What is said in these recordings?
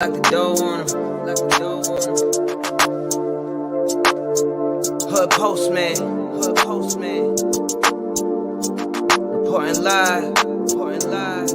Lock the door on him. Lock the door on him. Hood postman. Hood postman. Reporting live. Reporting live.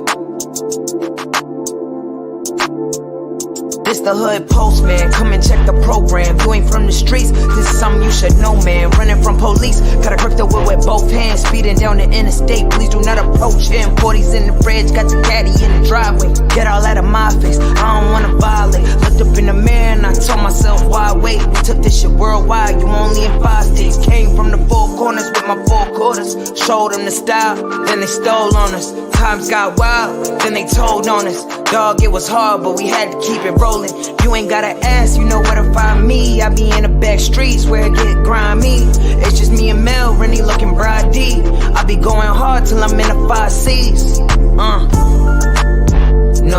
This the hood postman, come and check the program. You ain't from the streets, this is something you should know, man. Running from police, got a grip the whip with both hands. Speeding down the interstate, please do not approach him. 40s in the fridge, got the caddy in the driveway. Get all out of my face, I don't wanna violate. Looked up in the mirror and I told myself, why wait? We took this shit worldwide, you only in 5 states. Came from the 4 corners with my 4 quarters. Showed them the style, then they stole on us. Times got wild, then they told on us. Dog, it was hard, but we had to keep it rolling. You ain't gotta ask, you know where to find me. I be in the back streets where it get grimy. It's just me and Mel, Rennie looking bride D. I be going hard till I'm in the 5 C's. Know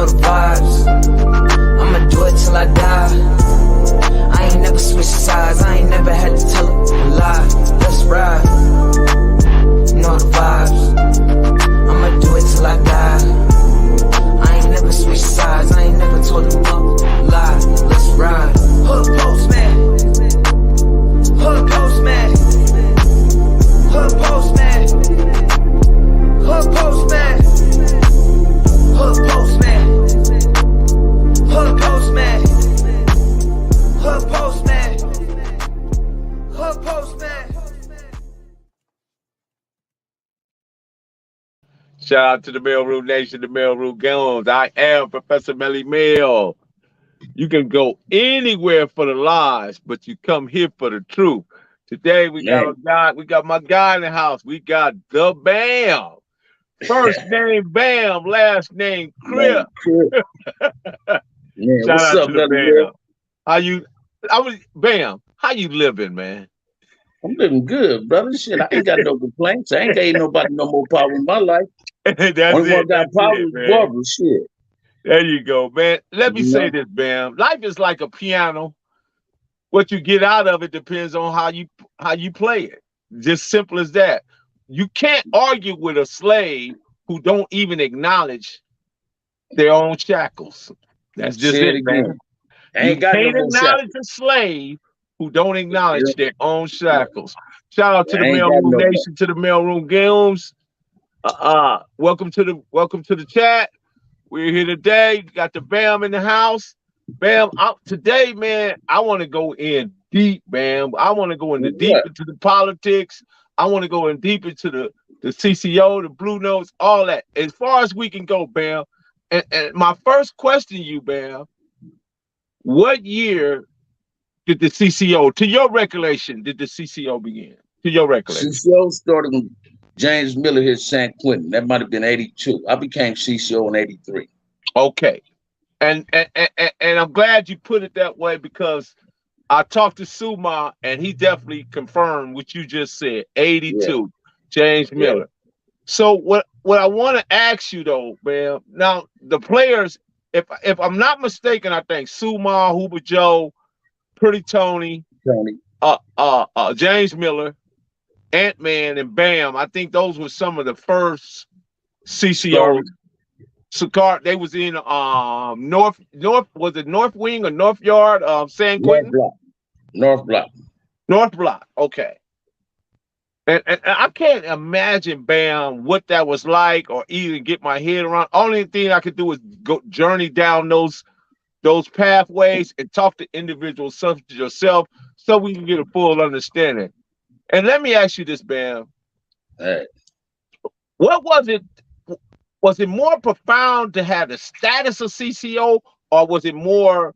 the vibes. I'ma do it till I die. I ain't never switched sides. I ain't never had to tell a lie. Let's ride. Know the vibes. I'ma do it till I die. I ain't never switched sides. I ain't never told them up lie. Let's ride. Hood postman. Hood postman. Hood postman. Hood postman. Hood postman. Hood postman. Hood postman. Hood postman. Shout out to the Mailroom Nation, the Mailroom Goons. I am Professor Melly Mail. You can go anywhere for the lies, but you come here for the truth. Today we got a guy, we got my guy in the house. We got the Bamm. First name Bamm, last name Crips. Man, Shout what's out up, to the brother? Bamm. Bamm, how you living, man? I'm living good, brother. Shit, I ain't got no complaints. I ain't gave nobody no more power in my life. That's Only one got power is man. Barbara. Shit. There you go, man. Let me You say know? this, Bamm. Life is like a piano. What you get out of it depends on how you play it. Just simple as that. You can't argue with a slave who don't even acknowledge their own shackles. That's just Say it it, man. again. I You ain't got no can't more acknowledge shackles. a slave who don't acknowledge Yeah. their own shackles. Shout out to the I ain't got Mailroom no more. Nation, to the Mailroom Games. Welcome to the chat. We're here today. Got the Bamm in the house. Bamm, today, man, I want to go in deep, Bamm. I want to go in deep into the politics. I want to go in deep into the CCO, the Blue Notes, all that. As far as we can go, Bamm. And my first question to you, Bamm, what year did the CCO, to your recollection, did the CCO begin? To your recollection. CCO started when James Miller hit San Quentin. That might have been 82. I became CCO in 83. Okay. And I'm glad you put it that way, because I talked to Suma and he definitely confirmed what you just said. 82, James Miller. Yeah. So what I want to ask you though, man, now the players, if I'm not mistaken, I think Suma, Hoover Joe, Pretty Tony, James Miller, Ant-Man, and Bamm. I think those were some of the first CCOs. Cigar, they was in North was it North Wing or North Yard San Quentin? North Block. Okay. And I can't imagine, Bamm, what that was like, or even get my head around. Only thing I could do is go journey down those pathways and talk to individuals such as yourself, so we can get a full understanding. And let me ask you this, Bamm. Hey. What was it? Was it more profound to have the status of CCO, or was it or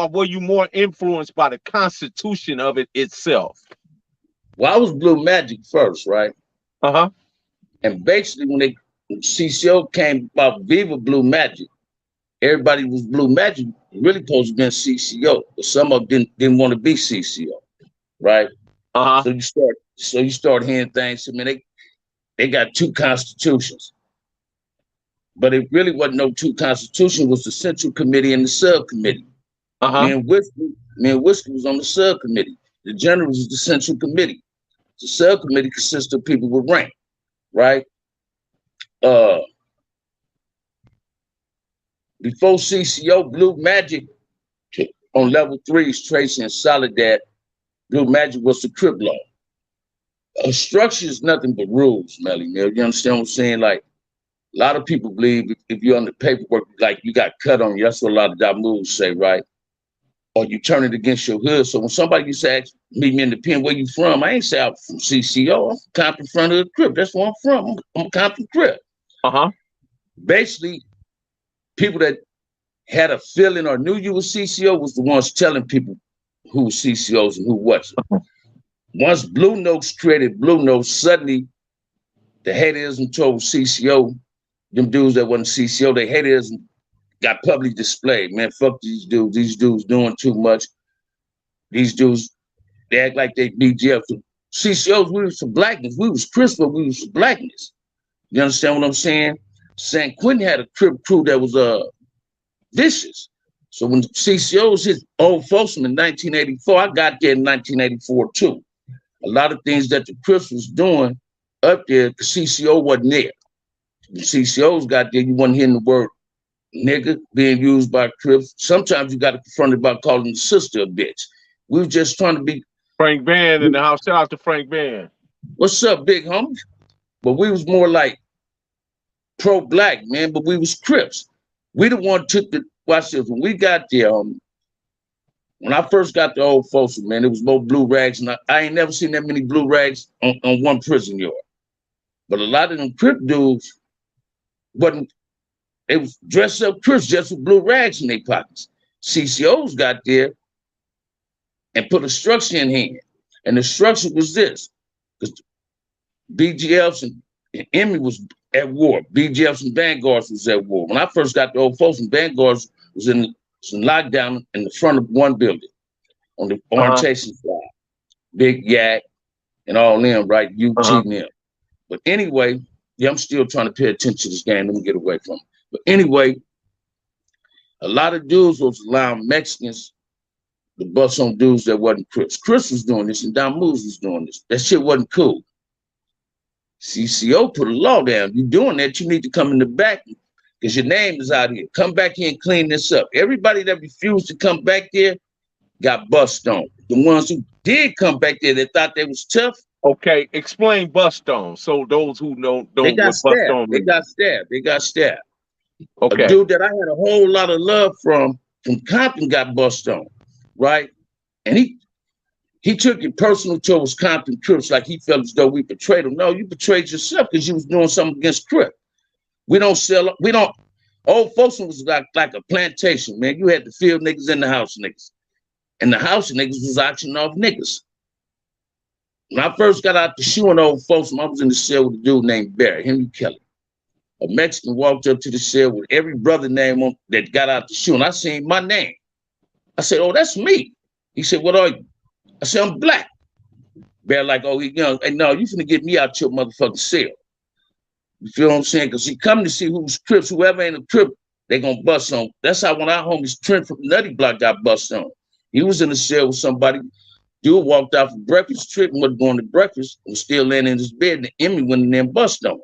were you more influenced by the constitution of it itself? Well, I was Blue Magic first, right? Uh-huh. And basically when CCO came about Viva Blue Magic, everybody was Blue Magic, really supposed to be CCO, but some of them didn't want to be CCO, right? Uh-huh. So you start hearing things. I mean, they got 2 constitutions, but it really wasn't no 2 constitutions. It was the Central Committee and the Subcommittee. Uh-huh. Me and Whiskey was on the Subcommittee. The General was the Central Committee. The Subcommittee consists of people with rank, right? Before CCO, Blue Magic on level 3s, Tracy and Soledad, Blue Magic was the crip law. A structure is nothing but rules, Melly. You understand what I'm saying? Like, a lot of people believe if you're on the paperwork, like you got cut on you. That's what a lot of Dahoodpostmen say, right? Or you turn it against your hood. So when somebody used to ask, meet me in the pen, where you from? I ain't say I'm from CCO. I'm from Compton front of the Crip. That's where I'm from. I'm a Compton Crip. Basically, people that had a feeling or knew you was CCO was the ones telling people who was CCOs and who wasn't. Once Blue Notes created Blue Notes, suddenly the haterism told CCO, them dudes that wasn't CCO, they haterism got publicly displayed. Man, fuck these dudes doing too much. These dudes, they act like they BGF. CCOs, we was for blackness. We was Crips, but we was for blackness. You understand what I'm saying? San Quentin had a Crip crew that was vicious. So when CCOs hit old folks in 1984, I got there in 1984 too. A lot of things that the Crips was doing up there, the CCO wasn't there. The CCOs got there, you wasn't hearing the word nigga being used by Crips. Sometimes you got to confront it about calling the sister a bitch. We were just trying to be. Frank Bamm in the house. Shout out to Frank Bamm. What's up, big homie? But we was more like pro-black, man, but we was Crips. We the one took the, watch this, when we got there, when I first got to Old Folsom, man, it was more blue rags, and I ain't never seen that many blue rags on one prison yard. But a lot of them Crip dudes wasn't, they was dressed up Crips just with blue rags in their pockets. CCOs got there and put a structure in hand. And the structure was this, because BGFs and Emmy was at war. BGFs and Vanguards was at war. When I first got to Old Folsom, Vanguards was in lockdown in the front of one building on the orientation side. Big Yak and all them, right? You cheating them. But anyway, yeah, I'm still trying to pay attention to this game. Let me get away from it. But anyway, a lot of dudes was allowing Mexicans to bust on dudes that wasn't Crips. Crips was doing this and Dahoodpostman was doing this. That shit wasn't cool. CCO put a law down. You doing that, you need to come in the back because your name is out here. Come back here and clean this up. Everybody that refused to come back there got bust on. The ones who did come back there that thought they was tough. Okay, explain bust on. So those who don't they got what stabbed. Bust on they got stabbed. They got stabbed. Okay. A dude that I had a whole lot of love from Compton got bust on, right? And he took it personal towards Compton Crips, like he felt as though we betrayed him. No, you betrayed yourself because you was doing something against Crip. Old Folsom was like a plantation, man. You had the field niggas and the house niggas. And the house niggas was auctioning off niggas. When I first got out the shoe in Old Folsom, I was in the cell with a dude named Barry, Henry Kelly. A Mexican walked up to the cell with every brother name on that got out the shoe, and I seen my name. I said, "Oh, that's me." He said, "What are you?" I said, "I'm black." Bear like, "Oh, hey, no, you finna get me out your motherfucking cell." You feel what I'm saying? Because he come to see who's Crips. Whoever ain't a Crip, they gonna bust on. That's how when our homies Trent from Nutty Block got bust on. He was in the cell with somebody. Dude walked out for breakfast, Trip wasn't going to breakfast, was still laying in his bed, and Emmy went in there and bust on him,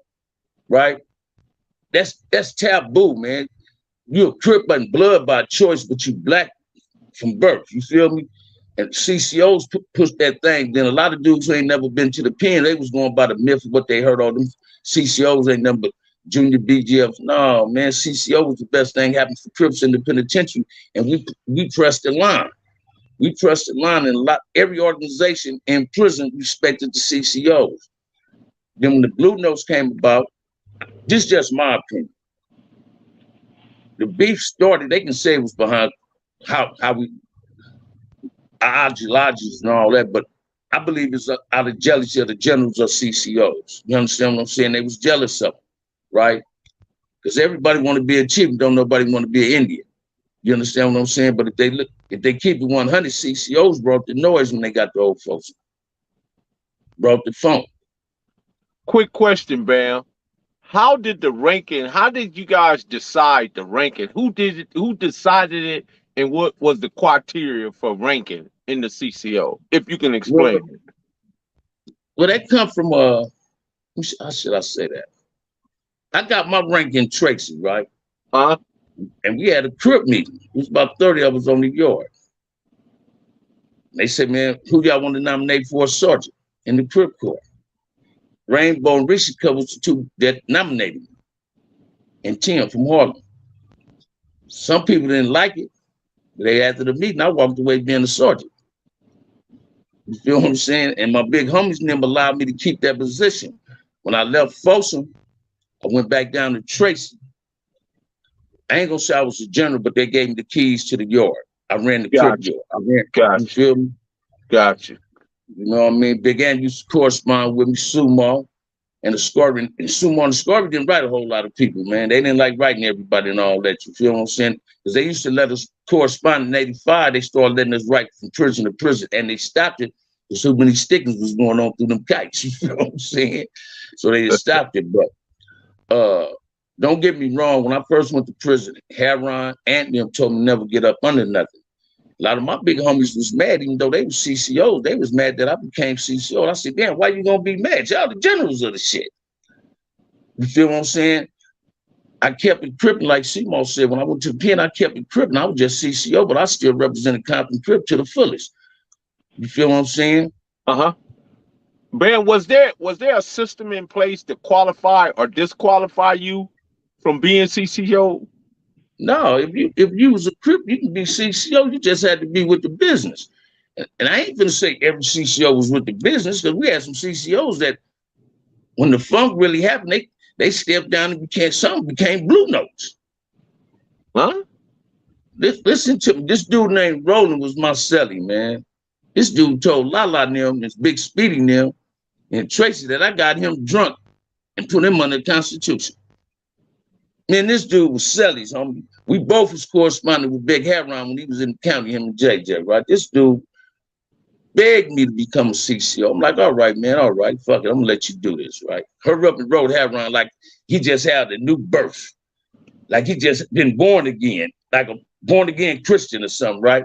right? That's taboo, man. You a Crip and blood by choice, but you black from birth. You feel me? And CCOs pushed that thing. Then a lot of dudes who ain't never been to the pen, they was going by the myth of what they heard all them CCOs ain't nothing but junior BGFs. No, man, CCO was the best thing happened for Crips in the penitentiary. And we pressed the line. We pressed the line, and every organization in prison respected the CCOs. Then when the Blue Notes came about, this is just my opinion. The beef started, they can say it was behind how we ideologies and all that, but I believe it's out of jealousy of the generals of CCOs. You understand what I'm saying? They was jealous of them, right? Because everybody want to be a chief, don't nobody want to be an Indian. You understand what I'm saying? But if they keep it 100, CCOs brought the noise when they got the Old folks. Brought the phone. Quick question, Bamm. How did you guys decide the ranking? Who decided it, and what was the criteria for ranking in the CCO? If you can explain it. Well, that come from how should I say that? I got my rank in Tracy, right? And we had a crip meeting. It was about 30 of us on the yard. They said, man, who y'all want to nominate for a sergeant in the crip corps? Rainbow and Richie was the two that nominated me. And Tim from Harlem. Some people didn't like it, but after the meeting, I walked away being a sergeant. You feel what I'm saying? And my big homies never allowed me to keep that position. When I left Folsom, I went back down to Tracy. I ain't gonna say I was a general, but they gave me the keys to the yard. I ran the crib yard. You feel me? Gotcha. You know what I mean? Big Ann used to correspond with me, Sumo, and the Scorpion. And Sumo and the Scorpion didn't write a whole lot of people, man. They didn't like writing everybody and all that. You feel what I'm saying? Because they used to let us correspond in '85. They started letting us write from prison to prison, and they stopped it because so many stickings was going on through them kites. You feel what I'm saying? So they just stopped it. But don't get me wrong. When I first went to prison, Heron and them told me never get up under nothing. A lot of my big homies was mad, even though they were CCOs. They was mad that I became CCO. And I said, damn, why you gonna be mad? Y'all the generals of the shit. You feel what I'm saying? I kept it crippin', like Simo said. When I went to the pen, I kept it crippin'. I was just CCO, but I still represented Compton Crip to the fullest. You feel what I'm saying? Uh-huh. Ben, was there a system in place to qualify or disqualify you from being CCO? No, if you was a Crip, you can be CCO. You just had to be with the business. And I ain't gonna say every CCO was with the business, because we had some CCOs that, when the funk really happened, they stepped down and became Blue Notes. Huh? Listen to me. This dude named Roland was my celly, man. This dude told Lala and them, this Big Speedy and them, and Tracy, that I got him drunk and put him under the Constitution. Man, this dude was cellies, homie. We both was corresponding with Big Heron when he was in the county, him and JJ, right? This dude begged me to become a CCO. I'm like, all right, man, all right, fuck it, I'm gonna let you do this, right? Hurry up and rode Heron like he just had a new birth, like he just been born again, like a born again Christian or something, right?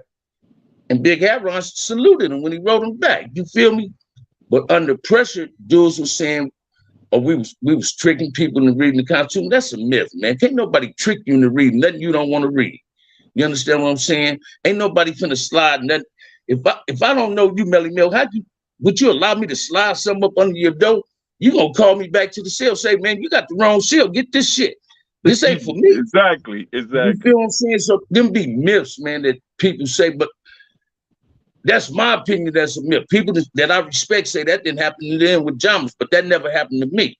And Big Heron saluted him when he wrote him back. You feel me? But under pressure, dudes were saying, oh, we was tricking people into reading the Constitution. That's a myth, man. Can't nobody trick you into reading nothing you don't want to read. You understand what I'm saying? Ain't nobody finna slide nothing. If I don't know you, Melly Mill, would you allow me to slide something up under your door? You gonna call me back to the cell, say, man, you got the wrong cell. Get this shit. This ain't for me. Exactly. You feel what I'm saying? So them be myths, man, that people say, but that's my opinion. That's a myth. People that I respect say that didn't happen to them with Jammers, but that never happened to me.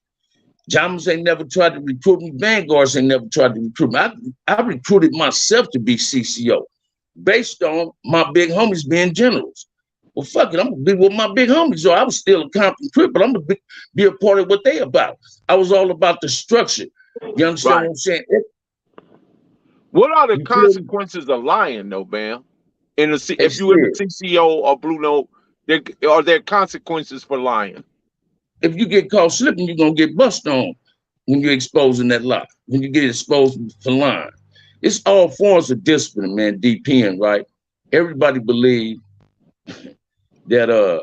Jammers ain't never tried to recruit me. Vanguards ain't never tried to recruit me. I recruited myself to be CCO based on my big homies being generals. Well, fuck it, I'm gonna be with my big homies. So I was still a Compton Crip, but I'm gonna be a part of what they about. I was all about the structure. You understand what I'm saying? What are the consequences of lying, though, Bam? If you in the CCO or Blue Note, are there consequences for lying? If you get caught slipping, you're gonna get bust on when you're exposing that lie. When you get exposed for lying, it's all forms of discipline, man. DPN, right? Everybody believe that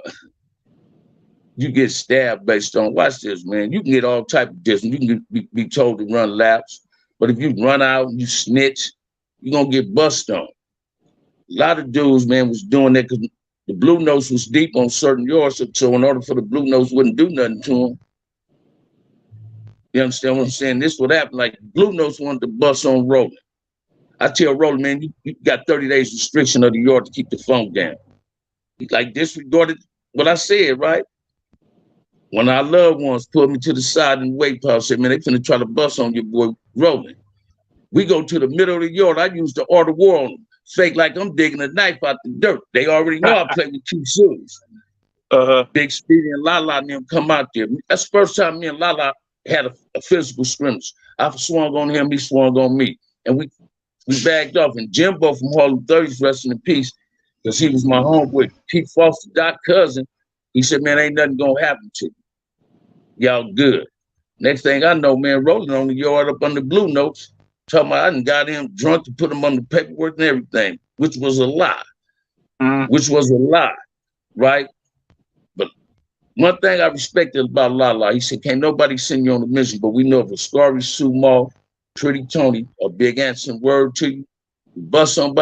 you get stabbed based on, watch this, man. You can get all type of discipline. You can be told to run laps, but if you run out and you snitch, you're gonna get bust on. A lot of dudes, man, was doing that because the Blue Notes was deep on certain yards, so in order for the Blue Notes wouldn't do nothing to them. You understand what I'm saying? This would happen. Like Blue Notes wanted to bust on Roland. I tell Roland, man, you got 30 days restriction of the yard to keep the phone down. He like disregarded what I said, right? When our loved ones pulled me to the side and wait pause, said, man, they finna try to bust on your boy Roland. We go to the middle of the yard. I use the art of war on them. Fake like I'm digging a knife out the dirt. They already know I play with two shoes. Big Speedy and Lala and them come out there. That's the first time me and Lala had a physical scrimmage. I swung on him, he swung on me. And we bagged off. And Jimbo from Harlem 30s, resting in peace, because he was my homeboy, Pete Foster, Doc cousin. He said, man, ain't nothing gonna happen to you. Y'all good. Next thing I know, man, rolling on the yard up under Blue Notes. Talking about I done got him drunk to put him on the paperwork and everything, which was a lie. Which was a lie, right? But one thing I respected about Lala, he said, can't nobody send you on a mission, but we know if Ascari, Sumo, Pretty Tony, a big answering word to you, bust on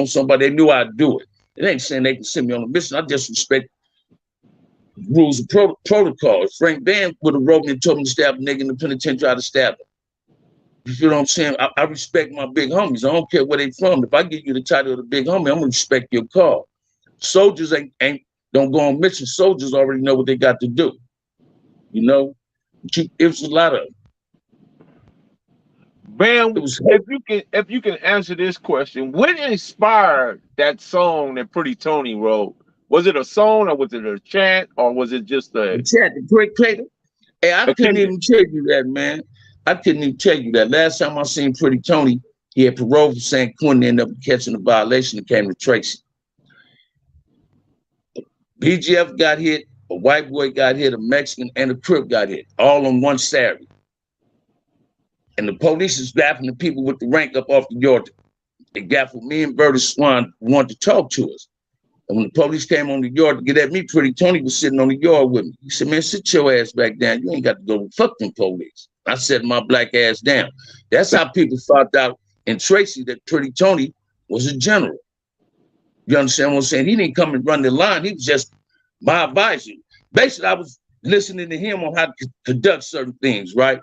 somebody, they knew I'd do it. It ain't saying they can send me on a mission. I just respect rules and protocol. If Frank Bamm would have wrote me and told me to stab a nigga in the penitentiary, I'd have stabbed him. You feel what I'm saying? I respect my big homies. I don't care where they from. If I give you the title of the big homie, I'm gonna respect your call. Soldiers ain't don't go on mission. Soldiers already know what they got to do. You know, it was a lot of. Bamm, if you can answer this question, what inspired that song that Pretty Tony wrote? Was it a song, or was it a chant, or was it just The chat, the great creator. Hey, I couldn't even tell you that, man. I couldn't even tell you that. Last time I seen Pretty Tony, he had parole from San Quentin, ended up catching a violation and came to Tracy. BGF got hit, a white boy got hit, a Mexican, and a Crip got hit, all on one Saturday. And the police is gaffing the people with the rank up off the yard. They gaffled me and Bertie Swan, wanted to talk to us. And when the police came on the yard to get at me, Pretty Tony was sitting on the yard with me. He said, man, sit your ass back down. You ain't got to go fuck them police. I set my black ass down. That's how people found out in Tracy that Pretty Tony was a general. You understand what I'm saying? He didn't come and run the line. He was just my advisor. Basically, I was listening to him on how to conduct certain things, right?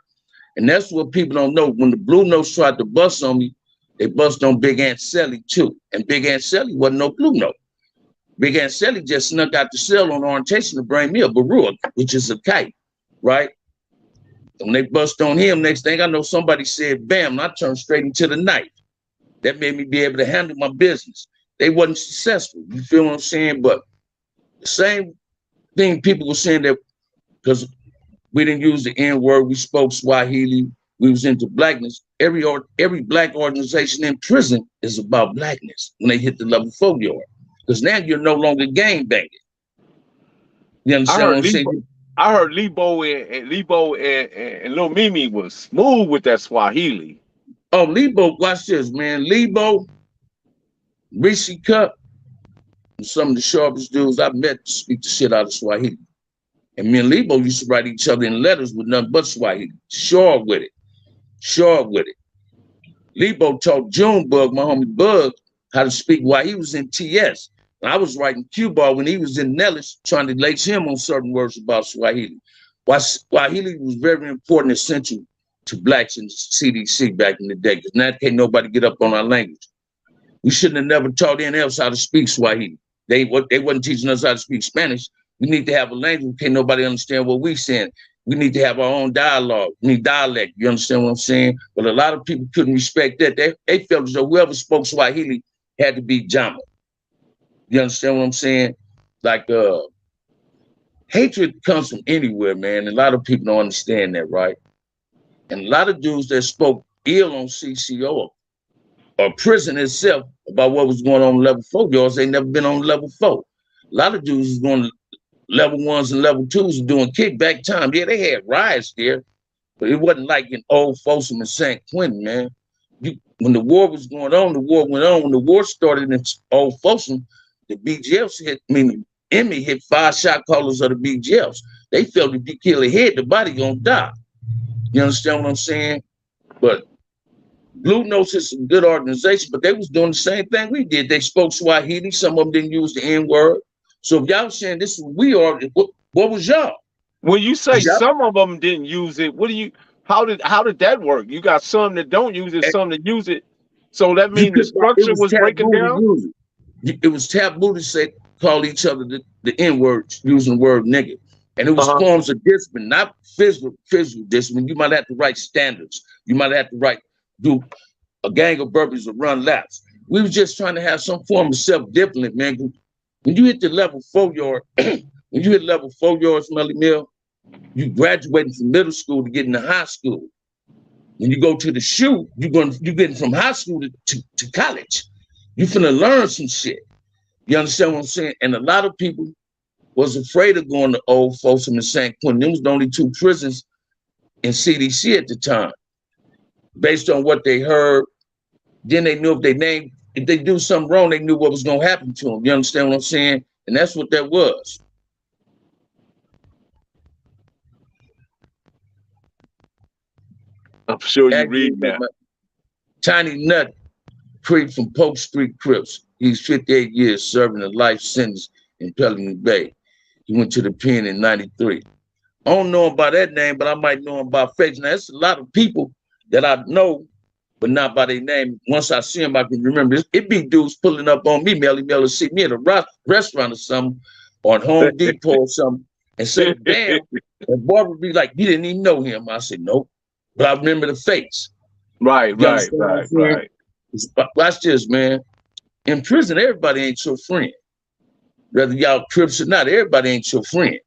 And that's what people don't know. When the Blue Notes tried to bust on me, they bust on Big Aunt Sally too. And Big Aunt Sally wasn't no Blue Note. Big Aunt Sally just snuck out the cell on orientation to bring me a barua, which is a kite, right? And when they bust on him, next thing I know, somebody said, bam, and I turned straight into the knife. That made me be able to handle my business. They wasn't successful. You feel what I'm saying? But the same thing people were saying that because we didn't use the N-word, we spoke Swahili, we was into blackness. Every black organization in prison is about blackness when they hit the level 4 yard. Because now you're no longer gang banging. You understand what I'm saying? I heard Lebo and Lil Mimi was smooth with that Swahili. Oh, Lebo, watch this, man. Lebo, Rishi Cup, and some of the sharpest dudes I've met to speak the shit out of Swahili. And me and Lebo used to write each other in letters with nothing but Swahili. Sure with it. Lebo taught Junebug, my homie Bug, how to speak while he was in TS. And I was writing Q-Ball when he was in Nellis, trying to lace him on certain words about Swahili. Swahili was very important, essential to blacks in CDC back in the day, because now can't nobody get up on our language. We shouldn't have never taught anyone else how to speak Swahili. They wasn't teaching us how to speak Spanish. We need to have a language, can't nobody understand what we're saying. We need to have our own dialogue. We need dialect, you understand what I'm saying? But a lot of people couldn't respect that. They felt as though whoever spoke Swahili had to be Jama. You understand what I'm saying? Like, hatred comes from anywhere, man. A lot of people don't understand that, right? And a lot of dudes that spoke ill on CCO or prison itself about what was going on level 4 yards, they never been on level 4. A lot of dudes is going to level 1s and level 2s doing kickback time. Yeah, they had riots there, but it wasn't like in Old Folsom and San Quentin, man. When the war was going on, the war went on. When the war started in Old Folsom, the BGFs Emmy hit 5 shot callers of the BGFs. They felt if you kill a head, the body gonna die. You understand what I'm saying? But Blue Notes is a good organization, but they was doing the same thing we did. They spoke Swahili. Some of them didn't use the N-word. So if y'all saying this is what we are, what was y'all? When you say some of them didn't use it, how did that work? You got some that don't use it, some that use it. So that means the structure was breaking down? It was taboo to call each other the N-word using the word nigga. And it was forms of discipline, not physical discipline. You might have to write standards. You might have to do a gang of burpees or run laps. We was just trying to have some form of self-discipline, man. When you hit the level 4 yard, Melly Mill, you graduating from middle school to get into high school. When you go to the shoe, you're getting from high school to college. You finna learn some shit. You understand what I'm saying? And a lot of people was afraid of going to Old Folsom and San Quentin. Them was the only 2 prisons in CDC at the time. Based on what they heard, then they knew if they do something wrong, they knew what was gonna happen to them. You understand what I'm saying? And that's what that was. I'm sure you Actually, read that. Tiny Nut, Creep from Polk Street Crips. He's 58 years serving a life sentence in Pelican Bay. He went to the pen in 93. I don't know him by that name, but I might know him by face. Now, there's a lot of people that I know, but not by their name. Once I see him, I can remember this. It be dudes pulling up on me, Melly Mel, to see me at a restaurant or something, or at Home Depot or something, and say, "Damn," and Barbara be like, "You didn't even know him." I said, "Nope," but I remember the face. Right. Watch this, man. In prison, everybody ain't your friend. Whether y'all Crips or not, everybody ain't your friend.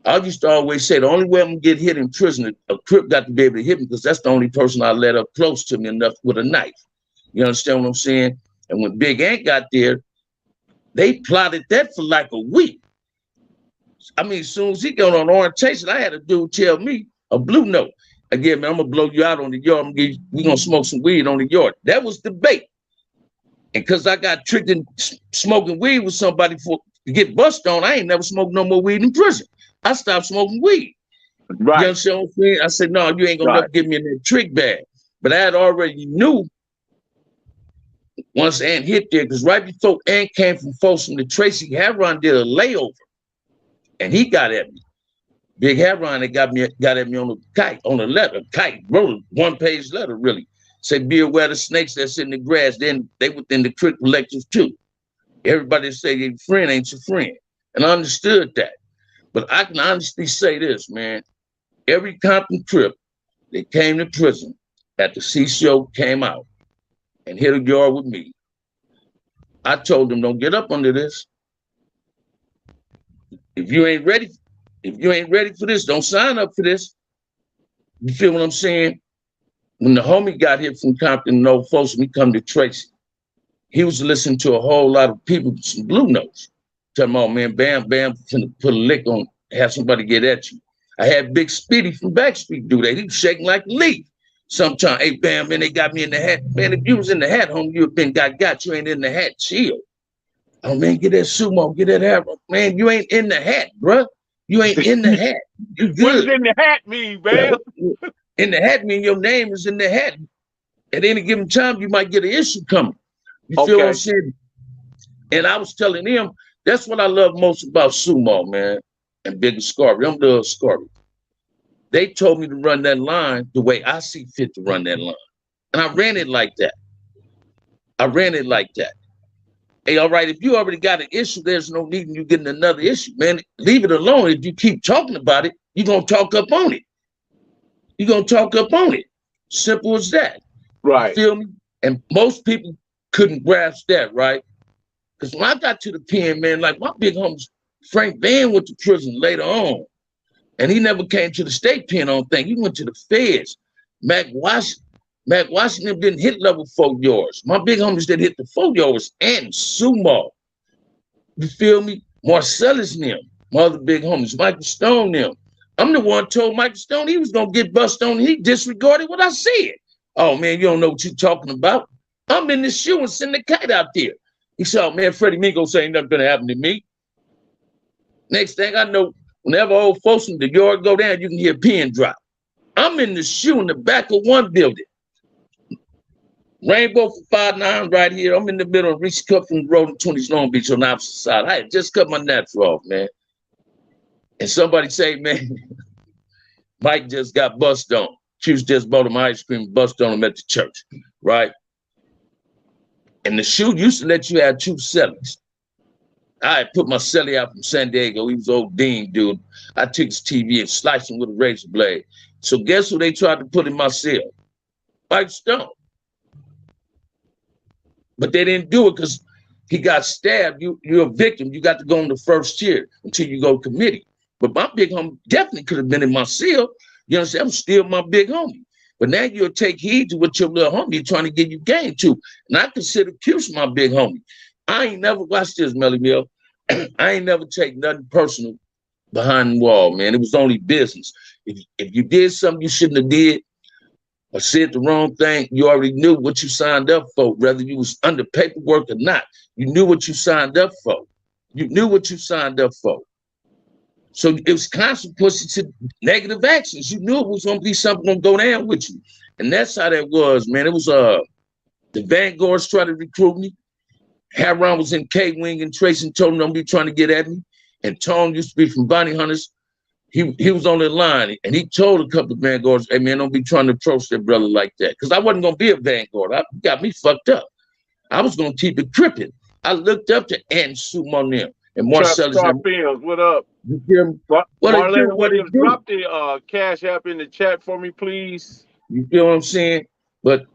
I used to always say the only way I'm gonna get hit in prison, a Crip got to be able to hit me because that's the only person I let up close to me enough with a knife. You understand what I'm saying? And when Big Ant got there, they plotted that for like a week. I mean, as soon as he got on orientation, I had a dude tell me a blue note. Again, man, I'm gonna blow you out on the yard. We're gonna smoke some weed on the yard. That was the bait. And because I got tricked in smoking weed with somebody to get bust on, I ain't never smoked no more weed in prison. I stopped smoking weed. Right. You understand what I'm saying? I said, no, you ain't gonna never get me in that trick bag. But I had already knew once Ant hit there, because right before Ant came from Folsom to Tracy, Havron did a layover. And he got at me. Big Havron, they got at me on a letter, wrote a one-page letter, really. Say, be aware of the snakes that's in the grass. Then they within the crick collectives too. Everybody say your friend ain't your friend. And I understood that. But I can honestly say this, man. Every Compton Crip that came to prison at the CCO came out and hit a yard with me. I told them, don't get up under this. If you ain't ready for this, don't sign up for this. You feel what I'm saying? When the homie got here from Compton, no folks, we come to Tracy. He was listening to a whole lot of people with some blue notes. Tell him, oh man, Bamm finna put a lick on, have somebody get at you. I had Big Speedy from Backstreet do that. He was shaking like a leaf. Sometime, hey, Bamm, man, they got me in the hat. Man, if you was in the hat, homie, you have been got. You ain't in the hat. Chill. Oh, man, get that sumo, get that hat. Man, you ain't in the hat, bruh. You ain't in the hat. You good. What does in the hat mean, man? In the hat mean your name is in the hat. At any given time, you might get an issue coming. You feel what I'm saying? And I was telling him, that's what I love most about sumo, man, and Big Scarby. I'm the Scarby. They told me to run that line the way I see fit to run that line. And I ran it like that. Hey, all right, if you already got an issue, there's no need in you getting another issue, man. Leave it alone. If you keep talking about it, you're going to talk up on it. Simple as that. Right. You feel me? And most people couldn't grasp that, right? Because when I got to the pen, man, like my big homie Frank Bamm went to prison later on. And he never came to the state pen on thing. He went to the feds. Mac Washington didn't hit level 4 yards. My big homies that hit the 4 yards and sumo. You feel me? Marcellus and them, my other big homies, Michael Stone them. I'm the one told Michael Stone he was gonna get bust on. He disregarded what I said. Oh man, you don't know what you're talking about. I'm in the shoe and send the cat out there. He said, oh man, Freddie Mingo say ain't nothing gonna happen to me. Next thing I know, whenever old folks in the yard go down, you can hear a pin drop. I'm in the shoe in the back of one building. Rainbow for 5'9" right here. I'm in the middle of Reach Cup from the road in 20s Long Beach on the opposite side. I had just cut my natural off, man. And somebody say, man, Mike just got bust on. Chiefs just bought him ice cream, bust on him at the church, right? And the shoe used to let you have 2 cellies. I had put my celly out from San Diego. He was old Dean dude. I took his TV and sliced him with a razor blade. So guess who they tried to put in my cell? Mike Stone. But they didn't do it because he got stabbed. You're a victim. You got to go on the first tier until you go to committee. But my big homie definitely could have been in my cell. You understand? I'm still my big homie. But now you'll take heed to what your little homie is trying to get you game to. And I consider Cuse my big homie. I ain't never watched this, Melly Mill. I ain't never take nothing personal behind the wall, man. It was only business. If you did something you shouldn't have did or said the wrong thing, you already knew what you signed up for, whether you was under paperwork or not. You knew what you signed up for. So it was consequences to negative actions. You knew it was going to be something going to go down with you. And that's how that was, man. It was the Vanguards tried to recruit me. Harron was in K-Wing and Tracy told him don't be trying to get at me. And Tone used to be from Bounty Hunters. He was on the line and he told a couple of Vanguards, hey man, don't be trying to approach that brother like that. Because I wasn't gonna be a Vanguard. I got me fucked up. I was gonna keep it crippin'. I looked up to Ant Sumo them and Marcellus. Fields, what up? You hear me? Marlena Williams, drop the Cash App in the chat for me, please. You feel what I'm saying? But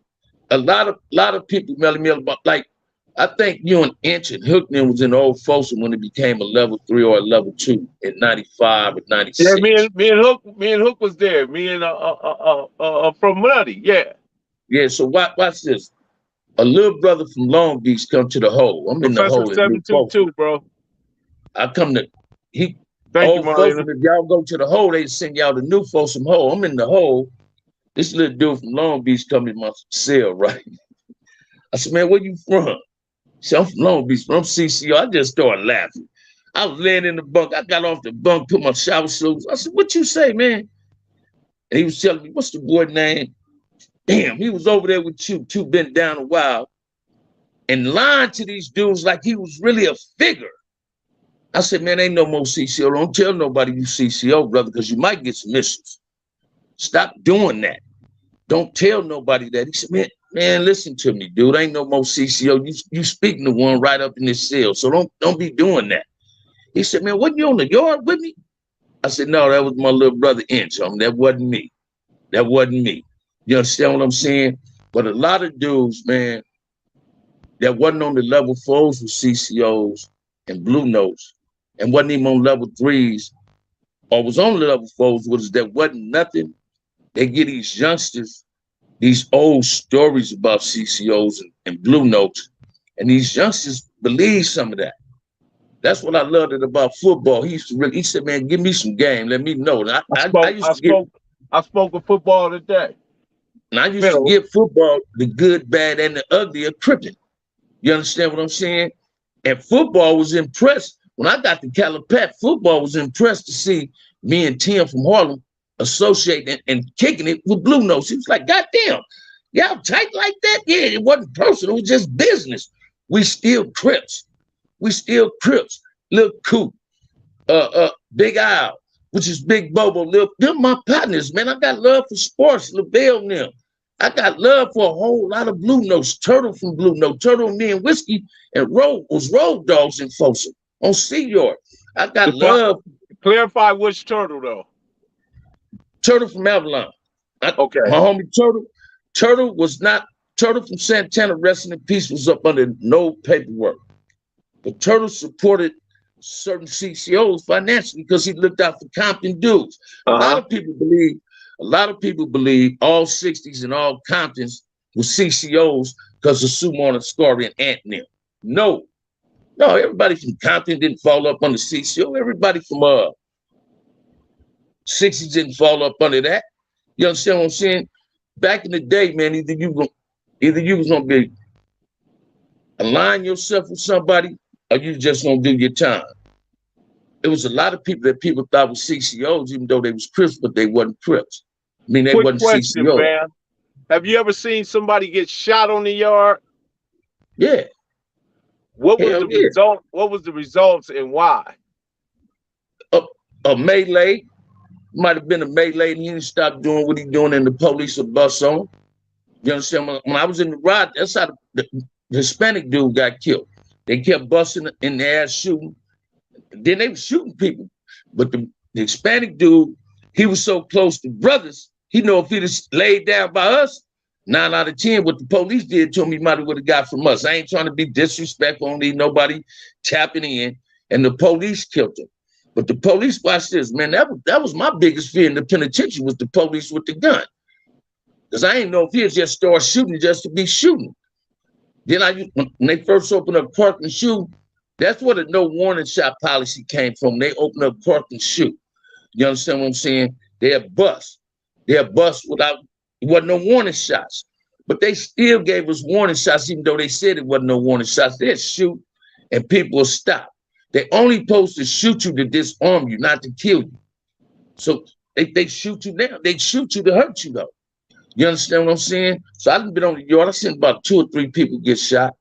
a lot of people, Melly, like I think you and Inch and Hookman was in Old Folsom when it became a level 3 or a level 2 in 95 or 96. Yeah, me and Hook was there. Me and from Muddy, yeah. Yeah, so watch this. A little brother from Long Beach come to the hole. I'm in the hole. 722, bro. I come to Thank Old Folsom. If y'all go to the hole, they send y'all the New Folsom hole. I'm in the hole. This little dude from Long Beach come in my cell, right? I said, man, where you from? He said, I'm from Long Beach, from CCO. I just started laughing. I was laying in the bunk. I got off the bunk, put my shower shoes. I said, what you say, man? And he was telling me, what's the boy name? Damn, he was over there with you, two been down a while, and lying to these dudes like he was really a figure. I said, man, ain't no more CCO. Don't tell nobody you CCO, brother, because you might get some issues. Stop doing that. Don't tell nobody that. He said, man, listen to me, dude. Ain't no more CCO. You speaking to one right up in this cell, so don't be doing that. He said, man, wasn't you on the yard with me? I said, no, that was my little brother Inch. That wasn't me. That wasn't me. You understand what I'm saying? But a lot of dudes, man, that wasn't on the level 4s with CCOs and Blue Notes, and wasn't even on level 3s, or was on the level 4s, was that wasn't nothing. They get these youngsters these old stories about CCOs and Blue Notes, and these youngsters believe some of that. That's what I loved it about football. He said, man, give me some game, let me know. And I spoke with football today. And I used to give football the good, bad, and the ugly of crippin'. You understand what I'm saying? And football was impressed. When I got to Calapat, football was impressed to see me and Tim from Harlem associating and kicking it with Blue Notes. He was like, God damn, y'all tight like that? Yeah, it wasn't personal, it was just business. We still Crips. We still Crips. Lil Coop, Big Al, which is Big Bobo. They're my partners, man. I got love for sports, LaBelle and them. I got love for a whole lot of Blue Notes. Turtle from Blue Note, Turtle and me and Whiskey and was Road Dogs in Folsom on Sea Yard. I got love. Clarify which Turtle though. Turtle from Avalon. Okay. My homie Turtle. Turtle was not, Turtle from Santana, rest in peace, was up under no paperwork. But Turtle supported certain CCOs financially because he looked out for Compton dudes. A lot of people believe all 60s and all Comptons were CCOs because of Sumar and Scory and Ant and them. No, everybody from Compton didn't fall up under CCO. Everybody from 60s didn't fall up under that. You understand what I'm saying? Back in the day, man, either you was gonna be align yourself with somebody or you just gonna do your time. It was a lot of people that people thought was CCOs, even though they was Crips, but they wasn't Crips. I mean, they wasn't CCOs. Man. Have you ever seen somebody get shot on the yard? Yeah. What was the result? What was the results and why? A melee. Might have been a melee and he didn't stop doing what he doing and the police would bust on. You understand? When I was in the ride, that's how the Hispanic dude got killed. They kept busting in the ass, shooting. Then they were shooting people. But the Hispanic dude, he was so close to brothers, he know if he'd have laid down by us, 9 out of 10, what the police did to him, he might have would have got from us. I ain't trying to be disrespectful, don't need nobody tapping in. And the police killed him. But the police, watch this, man, that was my biggest fear in the penitentiary was the police with the gun. Because I didn't know if he'd just start shooting just to be shooting. Then when they first opened up park and shoot, that's where the no warning shot policy came from. They opened up park and shoot. You understand what I'm saying? They'll bust without, it wasn't no warning shots. But they still gave us warning shots, even though they said it wasn't no warning shots. They'd shoot and people will stop. They only supposed to shoot you to disarm you, not to kill you. So they shoot you now. They shoot you to hurt you though. You understand what I'm saying? So I've been on the yard. I seen about 2 or 3 people get shot.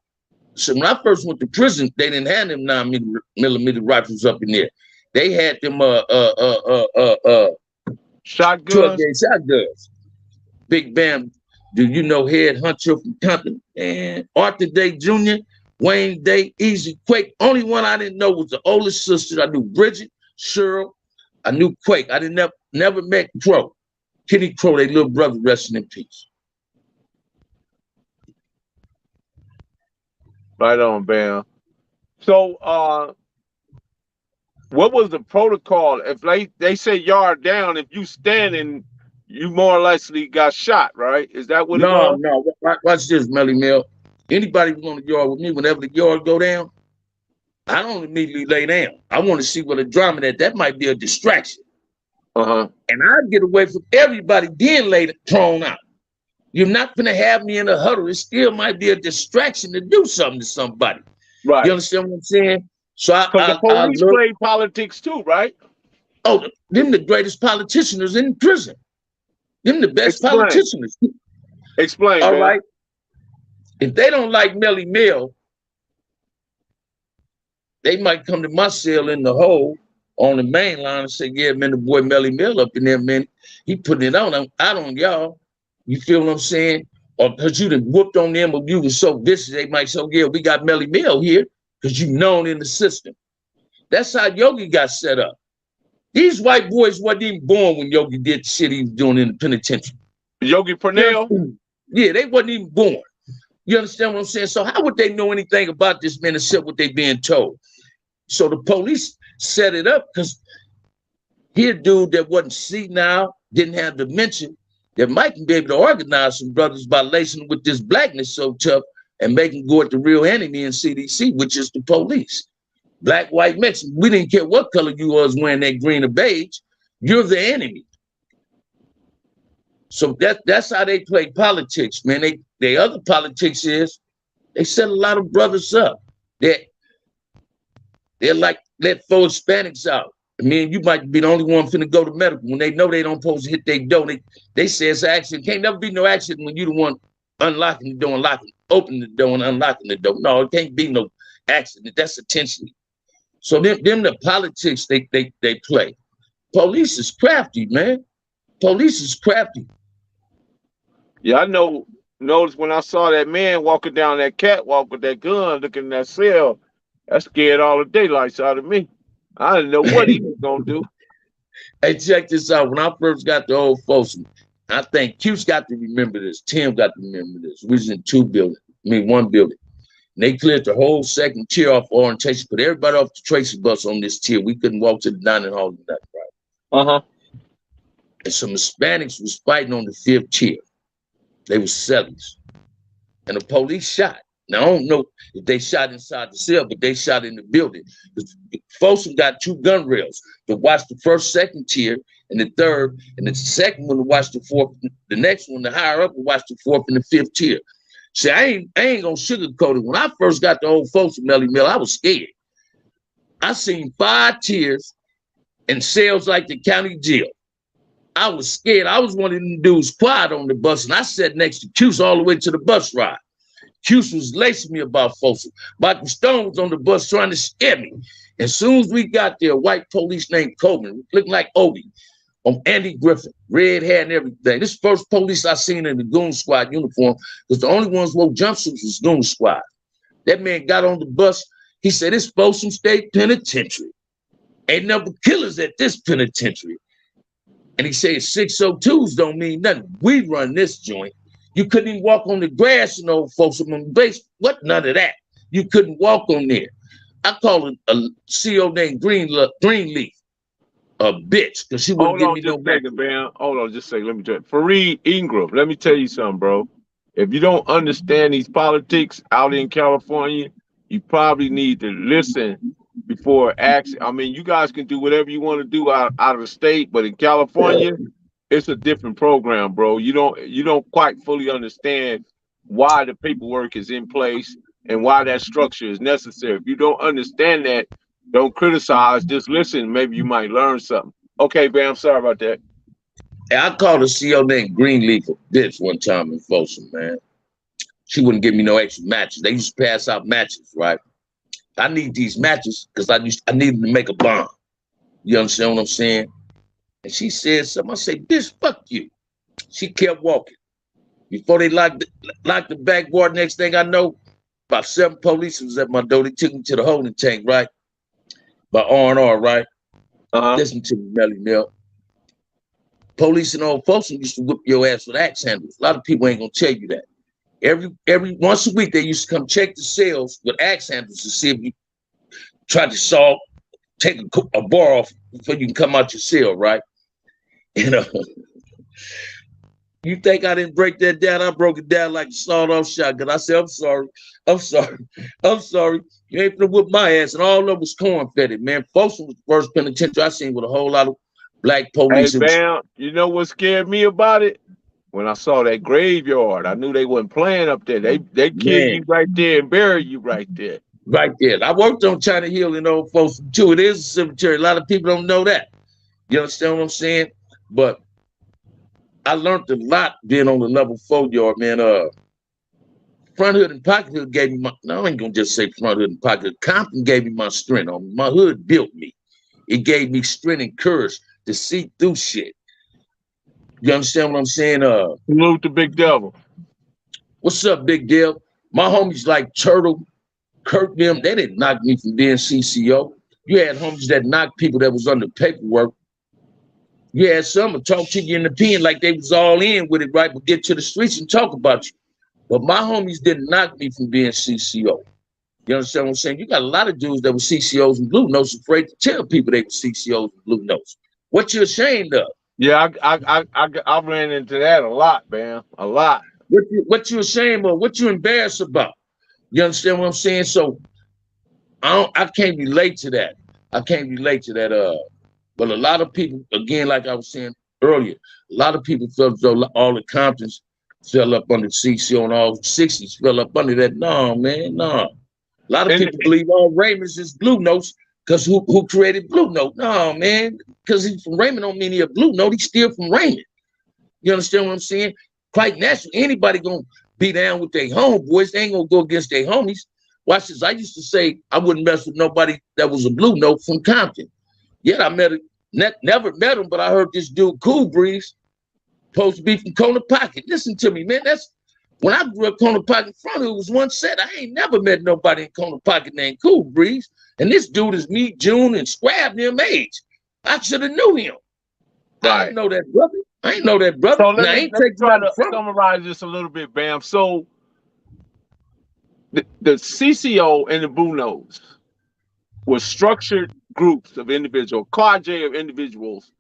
So when I first went to prison, they didn't have them 9mm rifles up in there. They had them 12 Shotguns. gauge shotguns. Big Bamm, do you know Head Hunter from Compton? And Arthur Day Jr., Wayne Day, Easy Quake. Only one I didn't know was the oldest sister. I knew Bridget, Cheryl. I knew Quake. I didn't never met Crow. Kitty Crow, their little brother, resting in peace. Right on, Bam. So, what was the protocol? If they say yard down, if you standing, you more or less got shot, right? Is that what it No, was? no. Watch this, Melly Mel. Anybody who's on the yard with me, whenever the yard go down, I don't immediately lay down. I want to see what the drama that might be a distraction. Uh-huh. And I get away from everybody then later thrown out. You're not gonna have me in a huddle. It still might be a distraction to do something to somebody. Right. You understand what I'm saying? So Because the I police look. play politics too, right? Oh, them the greatest politicians in prison. Them the best politicians. Explain, All man. right. If they don't like Melly Mel, they might come to my cell in the hole on the main line and say, yeah, man, the boy Melly Mel up in there, man, he putting it on. I don't, y'all. You feel what I'm saying? Or because you done whooped on them, or you was so vicious, they might say, yeah, we got Melly Mel here because you known in the system. That's how Yogi got set up. These white boys wasn't even born when Yogi did the shit he was doing in the penitentiary. Yogi Purnell? Yeah, they wasn't even born. You understand what I'm saying? So how would they know anything about this man except what they being told? So the police set it up because he a dude that wasn't senile, didn't have dementia, that might be able to organize some brothers by lacing with this blackness so tough and making go at the real enemy in CDC, which is the police. Black, white, Mexican. We didn't care what color you was wearing that green or beige. You're the enemy. So that's how they play politics, man. They other politics is they set a lot of brothers up. They're like, let 4 Hispanics out. I mean, you might be the only one finna go to medical when they know they don't supposed to hit their door. They say it's an accident. Can't never be no accident when you the one unlocking the door, opening the door and unlocking the door. No, it can't be no accident. That's intentional. So them the politics they play. Police is crafty, man. Police is crafty. Yeah, I know. Notice when I saw that man walking down that catwalk with that gun, looking at that cell, that scared all the daylights out of me. I didn't know what he was gonna do. Hey, check this out. When I first got to Old Folks, I think Q's got to remember this. Tim got to remember this. We was in 1 building. And they cleared the whole second tier off orientation, put everybody off the Tracy bus on this tier. We couldn't walk to the dining hall that right. Uh-huh. And some Hispanics was fighting on the 5th tier. They were sellers. And the police shot. Now, I don't know if they shot inside the cell, but they shot in the building. The folks got 2 gun rails to watch the 1st, 2nd tier, and the 3rd, and the 2nd one to watch the 4th. The next one, the higher up, to watch the 4th and the 5th tier. See, I ain't gonna sugarcoat it. When I first got to Old Folks with Melly Mel, I was scared. I seen 5 tiers and cells like the county jail. I was scared. I was one of them dudes quiet on the bus, and I sat next to Cuse all the way to the bus ride. Cuse was lacing me about folks. Michael Stone was on the bus trying to scare me. As soon as we got there, a white police named Coleman, looking like Obi, on Andy Griffin, red hair and everything. This first police I seen in the Goon Squad uniform, because the only ones who wore jumpsuits was Goon Squad. That man got on the bus. He said, "It's Folsom State Penitentiary. Ain't number killers at this penitentiary." And he said 602s don't mean nothing. We run this joint. You couldn't even walk on the grass in Old Folsom on the base. What? None of that. You couldn't walk on there. I call it a CO named Greenleaf a bitch because she wouldn't give me no back. Hold on, just a second. Let me tell you. Fareed Ingram, let me tell you something, bro. If you don't understand these politics out in California, you probably need to listen before acting. I mean, you guys can do whatever you want to do out of the state, but in California, it's a different program, bro. You don't quite fully understand why the paperwork is in place and why that structure is necessary. If you don't understand that, don't criticize, just listen. Maybe you might learn something. Okay, Bam, sorry about that. And I called a CO named Greenleaf a bitch one time in Folsom, man. She wouldn't give me no extra matches. They used to pass out matches, right? I need these matches because I needed to make a bomb. You understand what I'm saying? And she said something. I said, bitch, fuck you. She kept walking. Before they locked the back door, next thing I know, about 7 police was at my door. They took me to the holding tank, right? By R&R, right? Listen to me, Melly Mel. Police in old Folsom used to whip your ass with axe handles. A lot of people ain't gonna tell you that. Every once a week, they used to come check the cells with axe handles to see if you tried to take a bar off before you can come out your cell, right? You know, you think I didn't break that down? I broke it down like a sawed-off shotgun. I said, I'm sorry. You ain't gonna whip my ass. And all of them was corn-fed, man. Folsom was the first penitentiary I seen with a whole lot of black police. Hey, Bamm, you know what scared me about it? When I saw that graveyard, I knew they wasn't playing up there. They kill you right there and bury you right there. Right there. I worked on China Hill in old Folsom too. It is a cemetery. A lot of people don't know that. You understand what I'm saying? But I learned a lot being on the level 4 yard, man. Front hood and pocket hood gave me I ain't gonna just say front hood and pocket hood. Compton gave me my strength on me. My hood built me. It gave me strength and courage to see through shit. You understand what I'm saying? Salute to Big Devil. What's up, Big Dev? My homies like Turtle, Kurt, them, they didn't knock me from being CCO. You had homies that knocked people that was under paperwork. You had some that talk to you in the pen like they was all in with it, right? But get to the streets and talk about you. But my homies didn't knock me from being CCO. You understand what I'm saying? You got a lot of dudes that were CCOs and Blue Notes afraid to tell people they were CCOs and Blue Notes. What you ashamed of? Yeah, I ran into that a lot, man. A lot. What you ashamed of? What you embarrassed about? You understand what I'm saying? So I can't relate to that. But a lot of people, again, like I was saying earlier, a lot of people felt as though all the Comptons fell up under CCO and all 60s fell up under that. No, man, no. A lot of people believe all Raymonds is Blue Notes because who created Blue Note? No, man, because he's from Raymond don't mean he a Blue Note. He's still from Raymond. You understand what I'm saying? Quite naturally, anybody gonna be down with their homeboys. They ain't gonna go against their homies. Watch this. I used to say I wouldn't mess with nobody that was a Blue Note from Compton. Yet I never met him, but I heard this dude, Cool Breeze, supposed to be from Corner Pocket. Listen to me, man. That's when I grew up. Corner Pocket front, it was one set. I ain't never met nobody in Corner Pocket named Cool Breeze. And this dude is me, June, and Scrab near age. I should have knew him. Right. I didn't know that brother. So let me try to summarize this a little bit, Bam. So the CCO and the Blue Notes were structured groups of individuals, cadre of individuals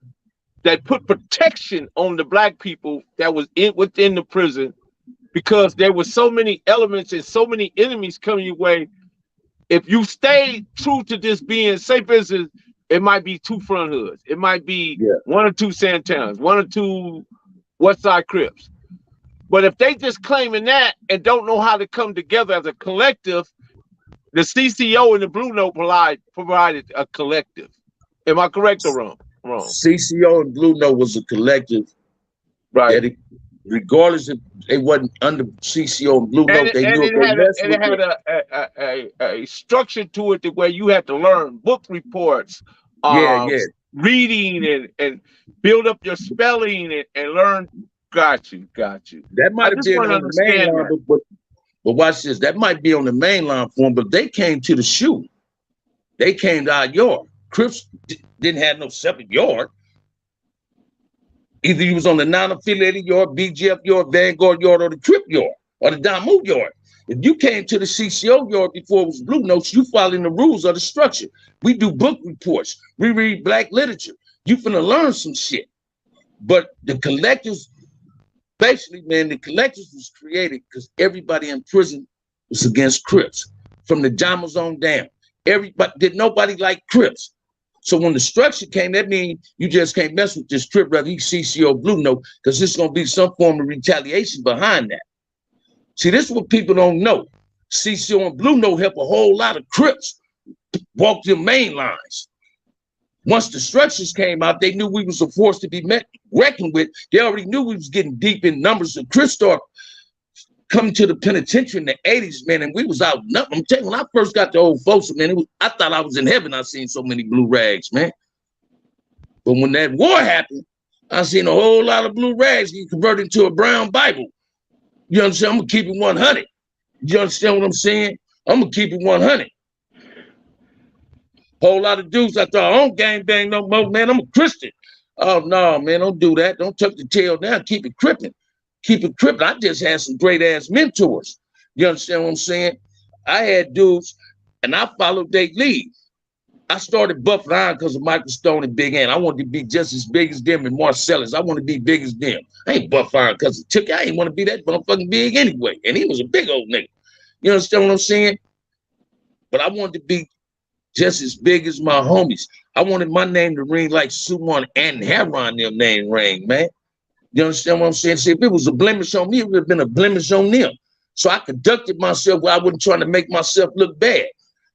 that put protection on the black people that was within the prison because there were so many elements and so many enemies coming your way. If you stay true to this being safe business, it might be 2 front hoods. It might be 1 or 2 Santanas, 1 or 2 West Side Crips. But if they just claiming that and don't know how to come together as a collective, the CCO and the Blue Note provided a collective. Am I correct or wrong? CCO and Blue Note was a collective, right? Regardless if they wasn't under CCO and Blue Note, they knew it had a structure to it where you had to learn book reports, reading and build up your spelling and learn. Got you. That might have been on the main line, but watch this. That might be on the main line for them, but they came to the shoe. They came to our yard. Crips didn't have no separate yard. Either he was on the non-affiliated yard, BGF yard, Vanguard yard, or the Crip yard, or the Dahood yard. If you came to the CCO yard before it was Blue Notes, you following the rules of the structure. We do book reports. We read black literature. You finna learn some shit. But the collectives, basically, man, the collectives was created because everybody in prison was against Crips. From the Jammers on down. Nobody like Crips. So when the structure came, that means you just can't mess with this Crip, whether he's CCO Blue Note, because there's going to be some form of retaliation behind that. See, this is what people don't know. CCO and Blue Note help a whole lot of Crips walk them main lines. Once the structures came out, they knew we was a force to be reckoned with. They already knew we was getting deep in numbers. And Chris started coming to the penitentiary in the 80s, man, and we was out. I'm telling you, when I first got to Old Folsom, man, I thought I was in heaven. I seen so many blue rags, man. But when that war happened, I seen a whole lot of blue rags get converted into a brown Bible. You understand? I'm gonna keep it 100. You understand what I'm saying? I'm gonna keep it 100. Whole lot of dudes I thought I don't gang bang no more, man. I'm a Christian. Oh no, man, don't do that. Don't tuck the tail down. Keep it crippin'. Keep it crippin'. I just had some great ass mentors. You understand what I'm saying? I had dudes, and I followed their lead. I started buffing iron because of Michael Stone and Big Ant. I wanted to be just as big as them and Marcellus. I want to be big as them. I ain't buff iron because of Tick. I ain't want to be that motherfucking big anyway. And he was a big old nigga. You understand what I'm saying? But I wanted to be just as big as my homies. I wanted my name to ring like Suman and Heron their name ring, man. You understand what I'm saying? See, if it was a blemish on me, it would have been a blemish on them. So I conducted myself where I wasn't trying to make myself look bad.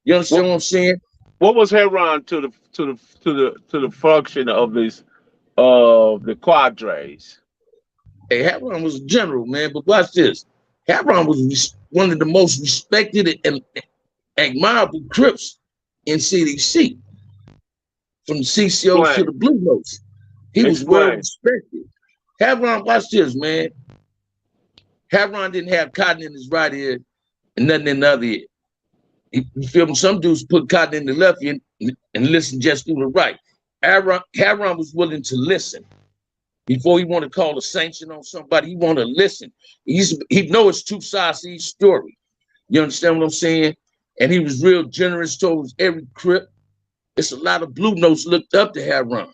You understand what I'm saying? What was Heron to the function of this the quadres? Hey, Heron was a general, man. But watch this. Heron was one of the most respected and admirable Crips in CDC, from the CCO to the Blue Notes. He was well respected. Heron, watch this, man. Heron didn't have cotton in his right ear and nothing in the other ear. You feel me? Some dudes put cotton in the left ear and listen just through the right. Heron was willing to listen. Before he wanted to call a sanction on somebody, he wanted to listen. He know it's two sides to each story. You understand what I'm saying? And he was real generous towards every Crip. It's a lot of Blue Notes looked up to Heron,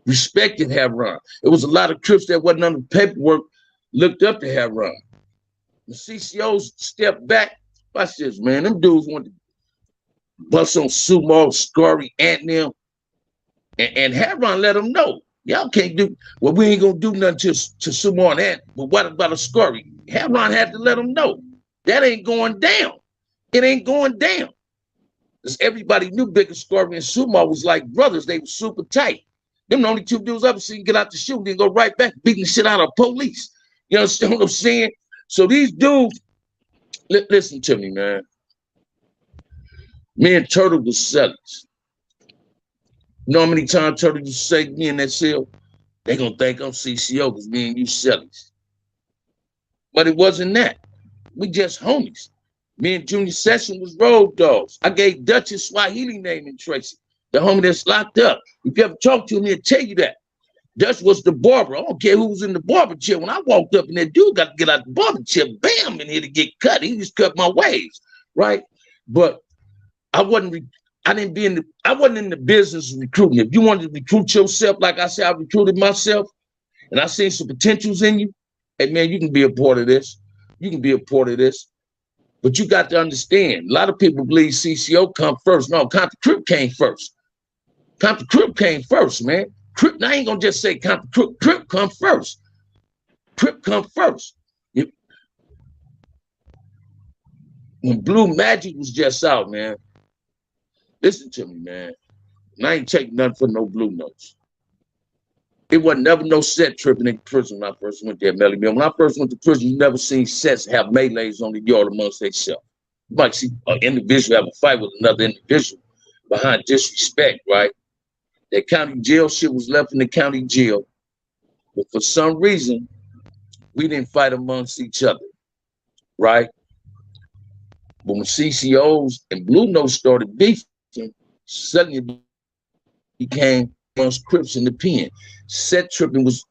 respected Heron. It was a lot of Crips that wasn't under paperwork looked up to Heron. The CCOs stepped back. Watch this, man. Them dudes wanted to bust on Sumo, Scurry, Ant them. And Heron let them know. Y'all can't do, well, we ain't gonna do nothing to Sumo and Ant, but what about a Scurry? Heron had to let them know. That ain't going down. It ain't going down. Because everybody knew Big Scurry and Sumo was like brothers. They were super tight. Them the only two dudes ever seen get out the shoe, then go right back beating the shit out of police. You understand what I'm saying? So these dudes, listen to me, man. Me and Turtle was sellers. You know how many times Turtle used to say to me in that cell? They gonna think I'm CCO because me and you sellers. But it wasn't that. We just homies. Me and Junior Session was road dogs. I gave Dutch his Swahili name in Tracy, the homie that's locked up. If you ever talk to him, he'll tell you that. Dutch was the barber. I don't care who was in the barber chair. When I walked up and that dude got to get out the barber chair, bam, and here to get cut. He just cut my waves, right? But I wasn't in the business of recruiting. If you wanted to recruit yourself, like I said, I recruited myself, and I seen some potentials in you. Hey man, you can be a part of this. You can be a part of this. But you got to understand, a lot of people believe CCO come first. No, Compton Crip came first. Compton Crip came first, man. Crip, I ain't gonna just say Compton Crip. Crip come first. Crip come first. When Blue Magic was just out, man, listen to me, man. And I ain't taking nothing for no Blue Notes. It wasn't never no set tripping in prison when I first went there, Melly Mill. When I first went to prison, you never seen sets have melees on the yard amongst themselves. You might see an individual have a fight with another individual behind disrespect, right? That county jail shit was left in the county jail. But for some reason, we didn't fight amongst each other, right? But when CCOs and Blue Notes started beefing, suddenly it became amongst Crips in the pen. Set tripping was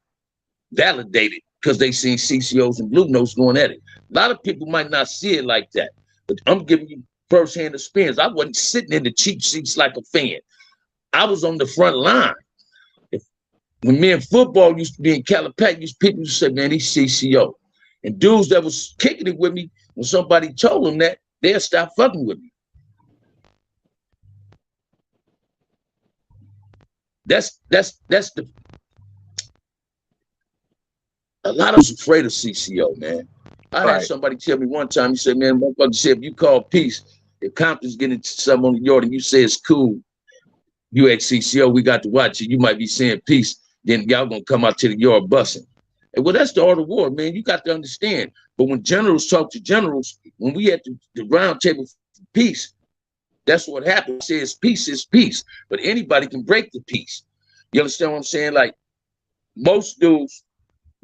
validated because they seen CCOs and Blue Notes going at it. A lot of people might not see it like that, but I'm giving you firsthand experience. I wasn't sitting in the cheap seats like a fan. I was on the front line. When me and football used to be in Calipat, people used to say, man, he's CCO. And dudes that was kicking it with me, when somebody told them that, they'll stop fucking with me. That's the, a lot of us afraid of CCO, man. I had somebody tell me one time, he said, man, motherfucker said, if you call peace, if Compton's getting something on the yard and you say it's cool, You at CCO, we got to watch it. You might be saying peace, then y'all gonna come out to the yard bussing. And well, that's the art of war, man. You got to understand. But when generals talk to generals, when we at the round table for peace, that's what happens. Says peace is peace, but anybody can break the peace. You understand what I'm saying? Like most dudes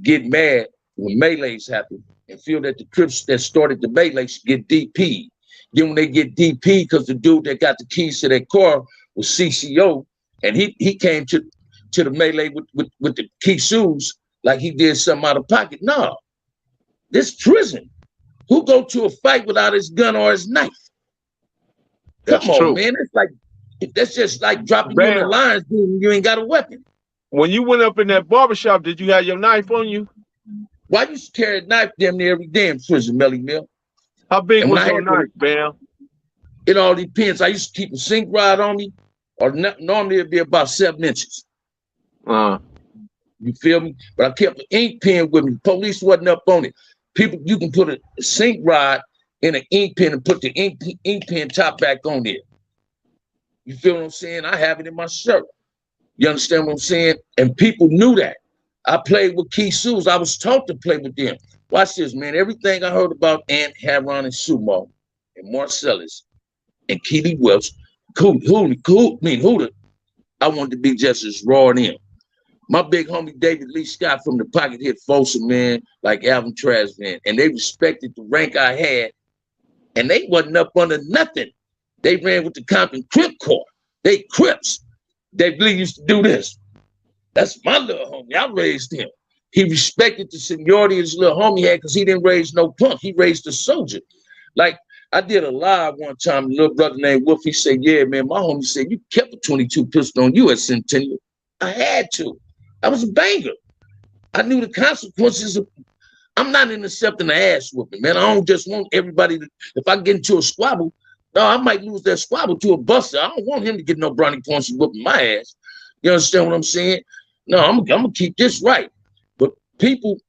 get mad when melees happen and feel that the Crips that started the melee should get DP. Then when they get DP, because the dude that got the keys to that car was CCO, and he came to the melee with the key shoes like he did something out of pocket. No, this prison. Who go to a fight without his gun or his knife? Come on, man. It's like that's just like dropping you in the lines, dude, you ain't got a weapon. When you went up in that barbershop, did you have your knife on you? Why you carry a knife damn near every damn prison, Melly Mill? How big was your knife, Bam? It all depends. I used to keep a sink rod on me, or normally it'd be about 7 inches. You feel me? But I kept an ink pen with me. Police wasn't up on it. People, you can put a sink rod in an ink pen and put the ink pen top back on there. You feel what I'm saying? I have it in my shirt. You understand what I'm saying? And people knew that. I played with Key Shoes. I was taught to play with them. Watch this, man. Everything I heard about Ant, Heron, and Sumo, and Marcellus, and Keely Welch, Hooter, I wanted to be just as raw in him. My big homie David Lee Scott from the pocket hit Folsom, man, like Alvin Trasvan. And they respected the rank I had. And they wasn't up under nothing. They ran with the Compton Crip Corps. They Crips. David Lee used to do this. That's my little homie. I raised him. He respected the seniority his little homie had because he didn't raise no punk. He raised a soldier. Like, I did a live one time, a little brother named Wolf, he said, yeah, man, my homie said, you kept a 22 pistol on you at Centennial. I had to. I was a banger. I knew the consequences of, I'm not intercepting the ass whooping, man. I don't just want everybody to, if I get into a squabble, no, I might lose that squabble to a buster. I don't want him to get no brownie points and whooping my ass. You understand what I'm saying? No, I'm gonna keep this right. But people,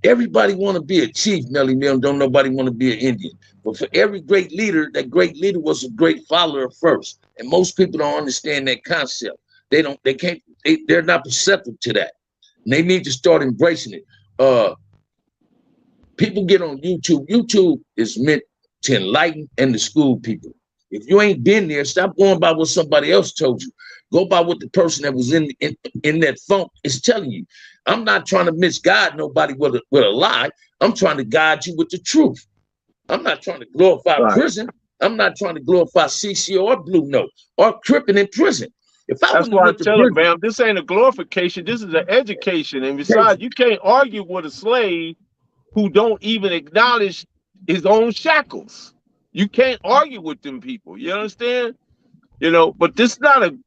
everybody want to be a chief, Melly Mill. Don't nobody want to be an Indian. But for every great leader, that great leader was a great follower first. And most people don't understand that concept. They're not perceptive to that. And they need to start embracing it. People get on YouTube. YouTube is meant to enlighten and to school people. If you ain't been there, stop going by what somebody else told you. Go by what the person that was in that funk is telling you. I'm not trying to misguide nobody with a lie. I'm trying to guide you with the truth. I'm not trying to glorify prison. I'm not trying to glorify CCO or Blue Note or cripping in prison. That's why I tell them, man, this ain't a glorification. This is an education. And besides, you can't argue with a slave who don't even acknowledge his own shackles. You can't argue with them people. You understand? You know, but this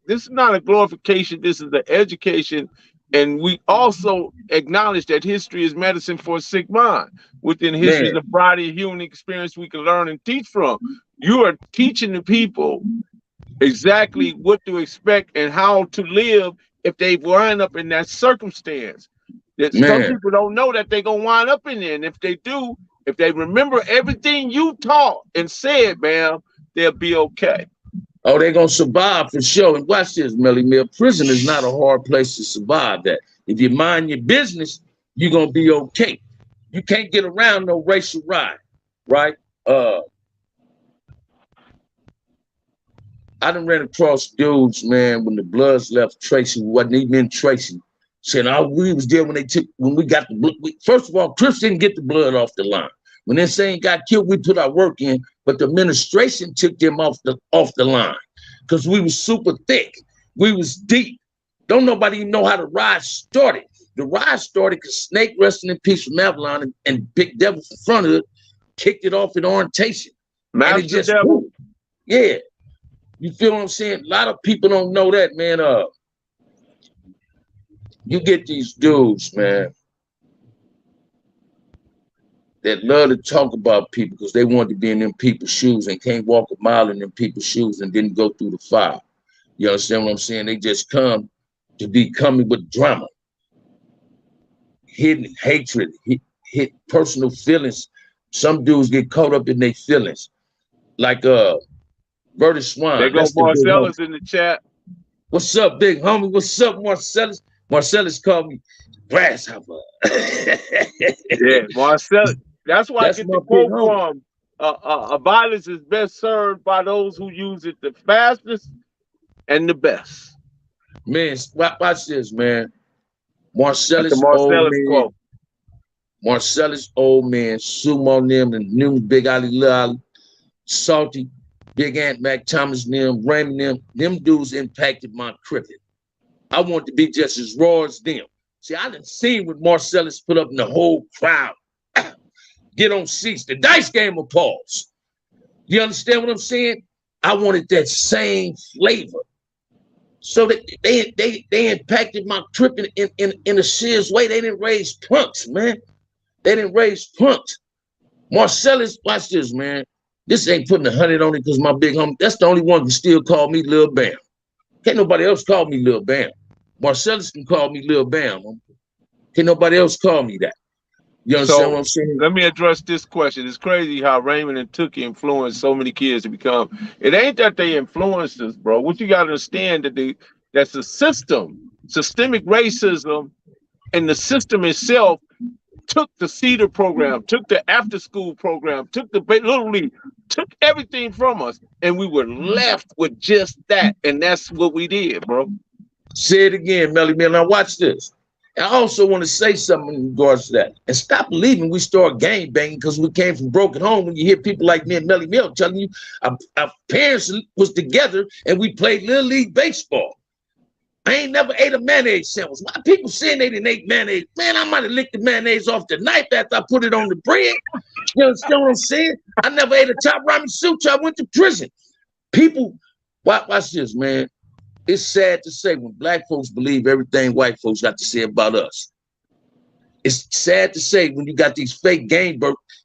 is not a glorification. This is the education. And we also acknowledge that history is medicine for a sick mind. Within history is a variety of human experience we can learn and teach from. You are teaching the people exactly what to expect and how to live if they wind up in that circumstance. That some people don't know that they're gonna wind up in there. And if they do, if they remember everything you taught and said, man, they'll be okay. Oh, they're gonna survive for sure. And watch this, Melly Mill. Prison is not a hard place to survive that. If you mind your business, you're gonna be okay. You can't get around no racial riot, right? I done ran across dudes, man, when the Bloods left Tracy, wasn't even in Tracy, saying, oh, we was there when we got the blood. First of all, Crips didn't get the blood off the line. When this thing got killed, we put our work in, but the administration took them off the line because we was super thick. We was deep. Don't nobody even know how the riot started. The riot started because Snake, resting in peace from Avalon, and Big Devil in front of it, kicked it off in orientation. Master and it just Devil. Yeah. You feel what I'm saying? A lot of people don't know that, man. You get these dudes, man, that love to talk about people because they want to be in them people's shoes and can't walk a mile in them people's shoes and didn't go through the fire. You understand what I'm saying? They just come to be coming with drama, hidden hatred, hit personal feelings. Some dudes get caught up in their feelings. Like Verdi There Swine. go That's the big homie. Marcellus in the chat. What's up, big homie? What's up, Marcellus? Marcellus called me grasshopper. Yeah, Marcellus. That's where I That's get my the big quote homie. from. Violence is best served by those who use it the fastest and the best. Man, watch this, man. That's the Marcellus, old Marcellus man. quote. Marcellus, old man. Sumo them and them Big Ali, Lil Ali, Salty, Big Ant Mac, Thomas them, Raymond them dudes impacted my cricket. I want to be just as raw as them. See, I done seen what Marcellus put up in the whole crowd. Get on seats. The dice game of pause. You understand what I'm saying? I wanted that same flavor. So they impacted my trip in a serious way. They didn't raise punks, man. They didn't raise punks. Marcellus, watch this, man. This ain't putting 100 on it because my big homie, that's the only one who still call me Lil Bamm. Can't nobody else call me Lil Bamm. Marcellus can call me Lil Bamm. Can't nobody else call me that. You understand what I'm saying? Let me address this question. It's crazy how Raymond and Tookie influenced so many kids to become. It ain't that they influenced us, bro. What you got to understand that's a system, systemic racism, and the system itself took the Cedar program, took the after school program, took the Little League, took everything from us, and we were left with just that, and that's what we did, bro. Say it again, Melly Man. Now watch this. I also want to say something in regards to that. And stop believing we start gang banging because we came from broken home. When you hear people like me and Melly Mill telling you our parents was together and we played Little League baseball. I ain't never ate a mayonnaise sandwich. Why people saying they didn't eat mayonnaise? Man, I might have licked the mayonnaise off the knife after I put it on the bread. You understand what I'm saying? I never ate a top ramen soup till I went to prison. People, watch this, man. It's sad to say when black folks believe everything white folks got to say about us. It's sad to say when you got these fake game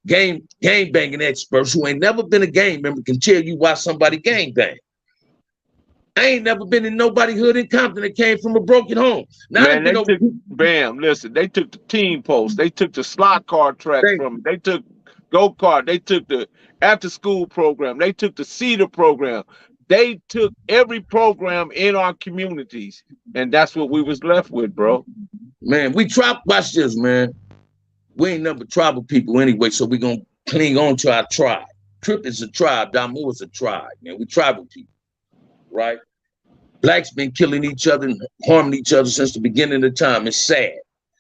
banging experts who ain't never been a gang member can tell you why somebody gang bang. I ain't never been in nobody hood in Compton that came from a broken home. Now Man, they took Bamm. Listen, they took the team post. They took the slot car tracks from it. They took go-kart. They took the after-school program. They took the Cedar program. They took every program in our communities, and that's what we was left with, bro. Man, watch this, man. We ain't nothing but tribal people anyway, so we gonna cling on to our tribe. Crip is a tribe, Damu is a tribe, man. We tribal people, right? Blacks been killing each other and harming each other since the beginning of time. It's sad.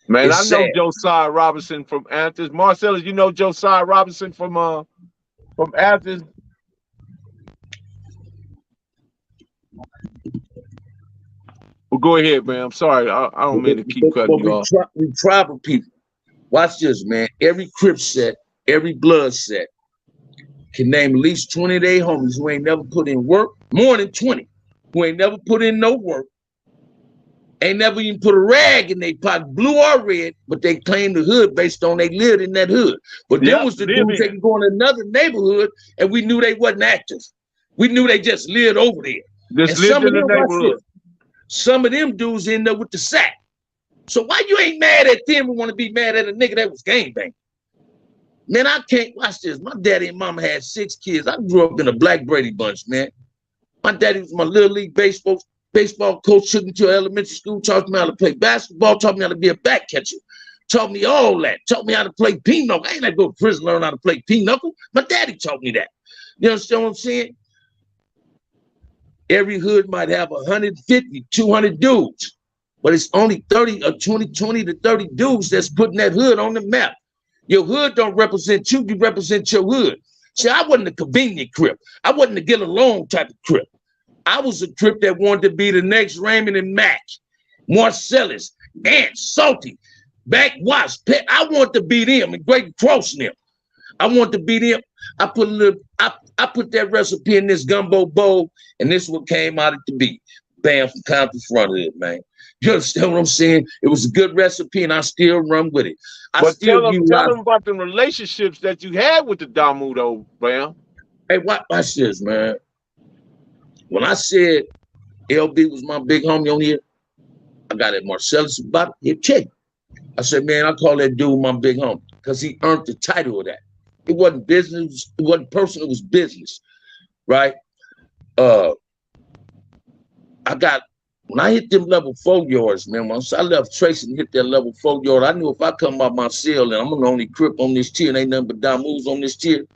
Man, I know Josiah Robinson from Athens. Marcellus, you know Josiah Robinson from Athens? Well, go ahead, man. I'm sorry. I don't mean to keep cutting you off. We tribal people. Watch this, man. Every Crip set, every blood set can name at least 20 of their homies who ain't never put in work. More than 20 who ain't never put in no work. Ain't never even put a rag in their pocket, blue or red, but they claim the hood based on they lived in that hood. But them was the dudes that can go in another neighborhood and we knew they wasn't active. We knew they just lived over there. Just lived in the neighborhood. Some of them dudes end up with the sack. So why you ain't mad at them and want to be mad at a nigga that was gangbanging? Man, I can't watch this. My daddy and mama had 6 kids. I grew up in a Black Brady bunch, man. My daddy was my Little League baseball coach, took me to elementary school, taught me how to play basketball, taught me how to be a back catcher, taught me all that, taught me how to play pinochle. I ain't had to go to prison to learn how to play pinochle. My daddy taught me that. You understand what I'm saying? Every hood might have 150, 200 dudes, but it's only 30 or 20 to 30 dudes that's putting that hood on the map. Your hood don't represent you, you represent your hood. See, I wasn't a convenient Crip. I wasn't a get along type of Crip. I was a Crip that wanted to be the next Raymond and Mac, Marcellus, Ant, Salty, Back Watch, Pet. I want to be them and Great Cross them. I want to be them. I put that recipe in this gumbo bowl, and this is what came out of the beat. Bam from Compton front of it, man. You understand what I'm saying? It was a good recipe, and I still run with it. But tell them about the relationships that you had with the Damu, though, Bam. Hey, watch this, man. When I said LB was my big homie on here, I got at Marcellus about it. Check. I said, man, I call that dude my big homie because he earned the title of that. It wasn't business. It wasn't personal. It was business, right? I got, when I hit them level 4 yards, man, once I left Tracy and hit that level 4 yard, I knew if I come out my cell and I'm the only crip on this tier and ain't nothing but Dahoodpostman on this tier,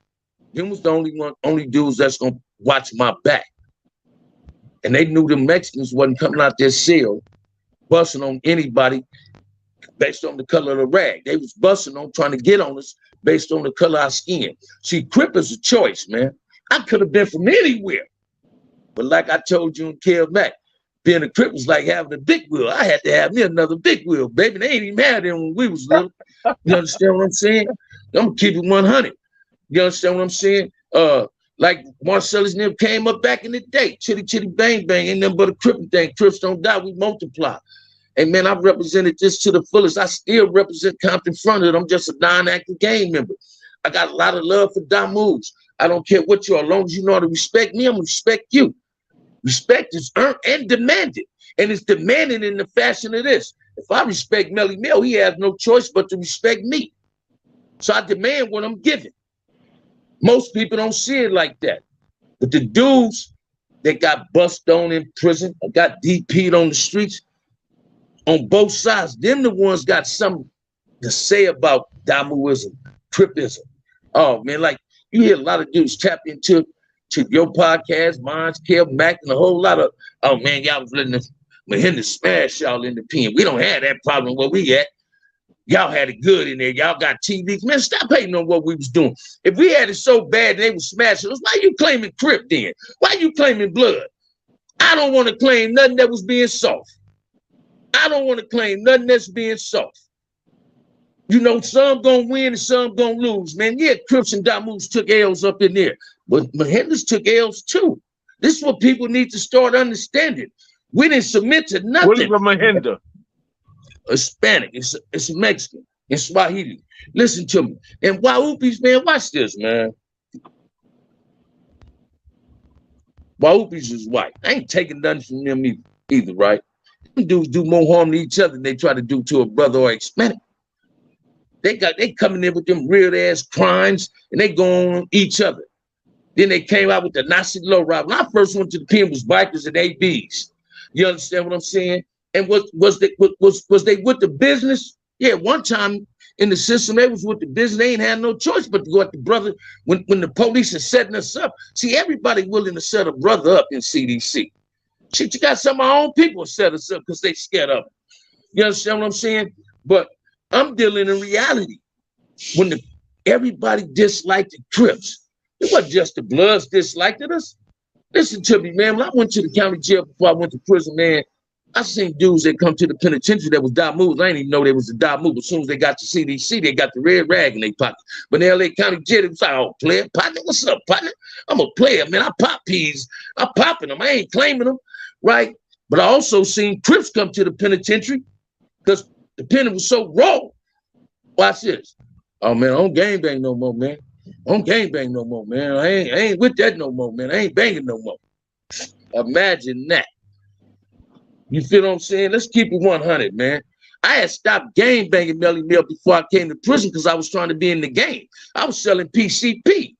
them was the only dudes that's gonna watch my back. And they knew the Mexicans wasn't coming out their cell busting on anybody based on the color of the rag. They was busting on, trying to get on us based on the color of our skin. See, crip is a choice, man. I could have been from anywhere. But like I told you in Kel Mac, being a crip was like having a big wheel. I had to have me another big wheel, baby. They ain't even had them when we was little. You understand what I'm saying? I'm gonna keep it 100. You understand what I'm saying? Like Marcellus never came up back in the day. Chitty chitty bang bang, ain't nothing but a crip thing. Crips don't die, we multiply. And man, I've represented this to the fullest. I still represent Compton Fronted. I'm just a non-active gang member. I got a lot of love for Dahoodpostman. I don't care what you are, as long as you know how to respect me, I'm gonna respect you. Respect is earned and demanded, and it's demanded in the fashion of this. If I respect Melly Mel, he has no choice but to respect me. So I demand what I'm given. Most people don't see it like that. But the dudes that got bust on in prison or got DP'd on the streets, on both sides, them the ones got something to say about Dahoodpostman, Cripism. Oh man, like you hear a lot of dudes tap into your podcast, mine's, Kel Mac, and a whole lot of, oh man, y'all was letting Mahinda smash y'all in the pen. We don't have that problem where we at. Y'all had it good in there. Y'all got TVs. Man, stop hating on what we was doing. If we had it so bad they was smashing us, why you claiming Crip then? Why you claiming blood? I don't want to claim nothing that was being soft. I don't want to claim nothing that's being soft. You know, some gonna win and some gonna lose, man. Yeah, Crips and Dahoodpostman took L's up in there, but Mahinda's took L's too. This is what people need to start understanding. We didn't submit to nothing. What is a Mahinda? Hispanic, it's a Mexican, it's Swahili. Listen to me. And Wahoopies, man, watch this, man. Wahoopies is white. I ain't taking nothing from them either, right? Them dudes do more harm to each other than they try to do to a brother or Hispanic. They coming in with them real ass crimes and they go on each other. Then they came out with the Nazi low ride. When I first went to the pen, was bikers and ABs. You understand what I'm saying? And was they with the business? Yeah, one time in the system, they was with the business. They ain't had no choice but to go at the brother when the police is setting us up. See, everybody willing to set a brother up in CDC. Shit, you got some of our own people set us up because they scared of it. You understand what I'm saying? But I'm dealing in reality. When everybody disliked the Crips, it wasn't just the Bloods disliked us. Listen to me, man. When I went to the county jail before I went to prison, man, I seen dudes that come to the penitentiary that was Dahoodpostman. I didn't even know they was a Dahoodpostman. As soon as they got to CDC, they got the red rag in their pocket. But in LA County jail, it was like, oh, player, partner, what's up, partner? I'm a player, man. I pop peas. I'm popping them. I ain't claiming them, right? But I also seen Crips come to the penitentiary because the pen was so raw. Watch this. Oh, man, I don't gangbang no more, man. I don't gangbang no more, man. I ain't with that no more, man. I ain't banging no more. Imagine that. You feel what I'm saying? Let's keep it 100, man. I had stopped gang banging Melly Mel before I came to prison because I was trying to be in the game. I was selling PCP.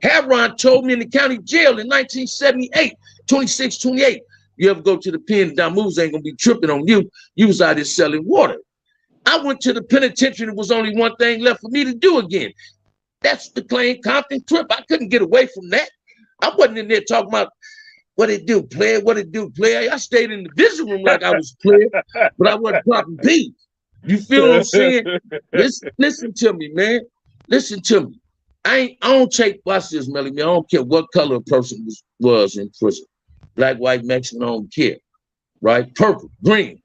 Haron told me in the county jail in 1978, 26, 28, you ever go to the pen, Dahoodpostman ain't gonna be tripping on you. You was out there selling water. I went to the penitentiary and there was only one thing left for me to do again. That's the claim Compton Crip. I couldn't get away from that. I wasn't in there talking about what it do, player, what it do, player. I stayed in the vision room like I was player, but I wasn't popping peas. You feel what I'm saying? Listen to me, man. Listen to me. I don't take, watch this, Melly, man. I don't care what color a person was in prison. Black, white, Mexican, I don't care. Right? Purple, green.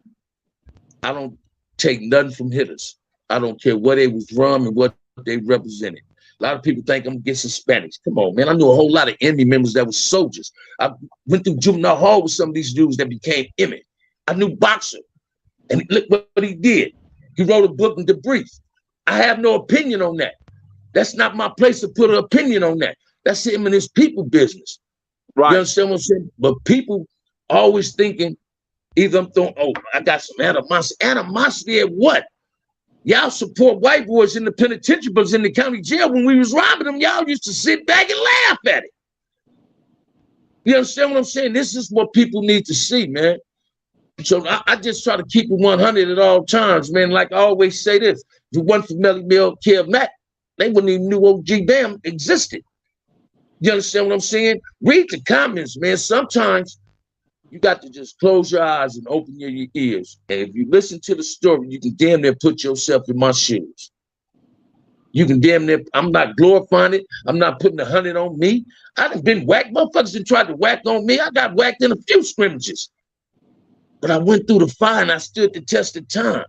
I don't take nothing from hitters. I don't care what they was from and what they represented. A lot of people think I'm against Hispanics. Come on, man. I knew a whole lot of Emmy members that were soldiers. I went through juvenile hall with some of these dudes that became Emmy. I knew Boxer. And look what he did. He wrote a book in Debrief. I have no opinion on that. That's not my place to put an opinion on that. That's him and his people business. Right. You understand what I'm saying? But people always thinking, either I'm throwing, oh, I got some animosity. Animosity at what? Y'all support white boys in the penitentiary, but in the county jail when we was robbing them, y'all used to sit back and laugh at it. You understand what I'm saying? This is what people need to see, man. So I just try to keep it 100 at all times, man. Like I always say this, if it wasn't for Melly Mill, Kev Mack, they wouldn't even know OG Bamm existed. You understand what I'm saying? Read the comments, man. Sometimes you got to just close your eyes and open your ears. And if you listen to the story, you can damn near put yourself in my shoes. You can damn near, I'm not glorifying it. I'm not putting 100 on me. I done been whacked. Motherfuckers that tried to whack on me. I got whacked in a few scrimmages. But I went through the fire and I stood the test of time.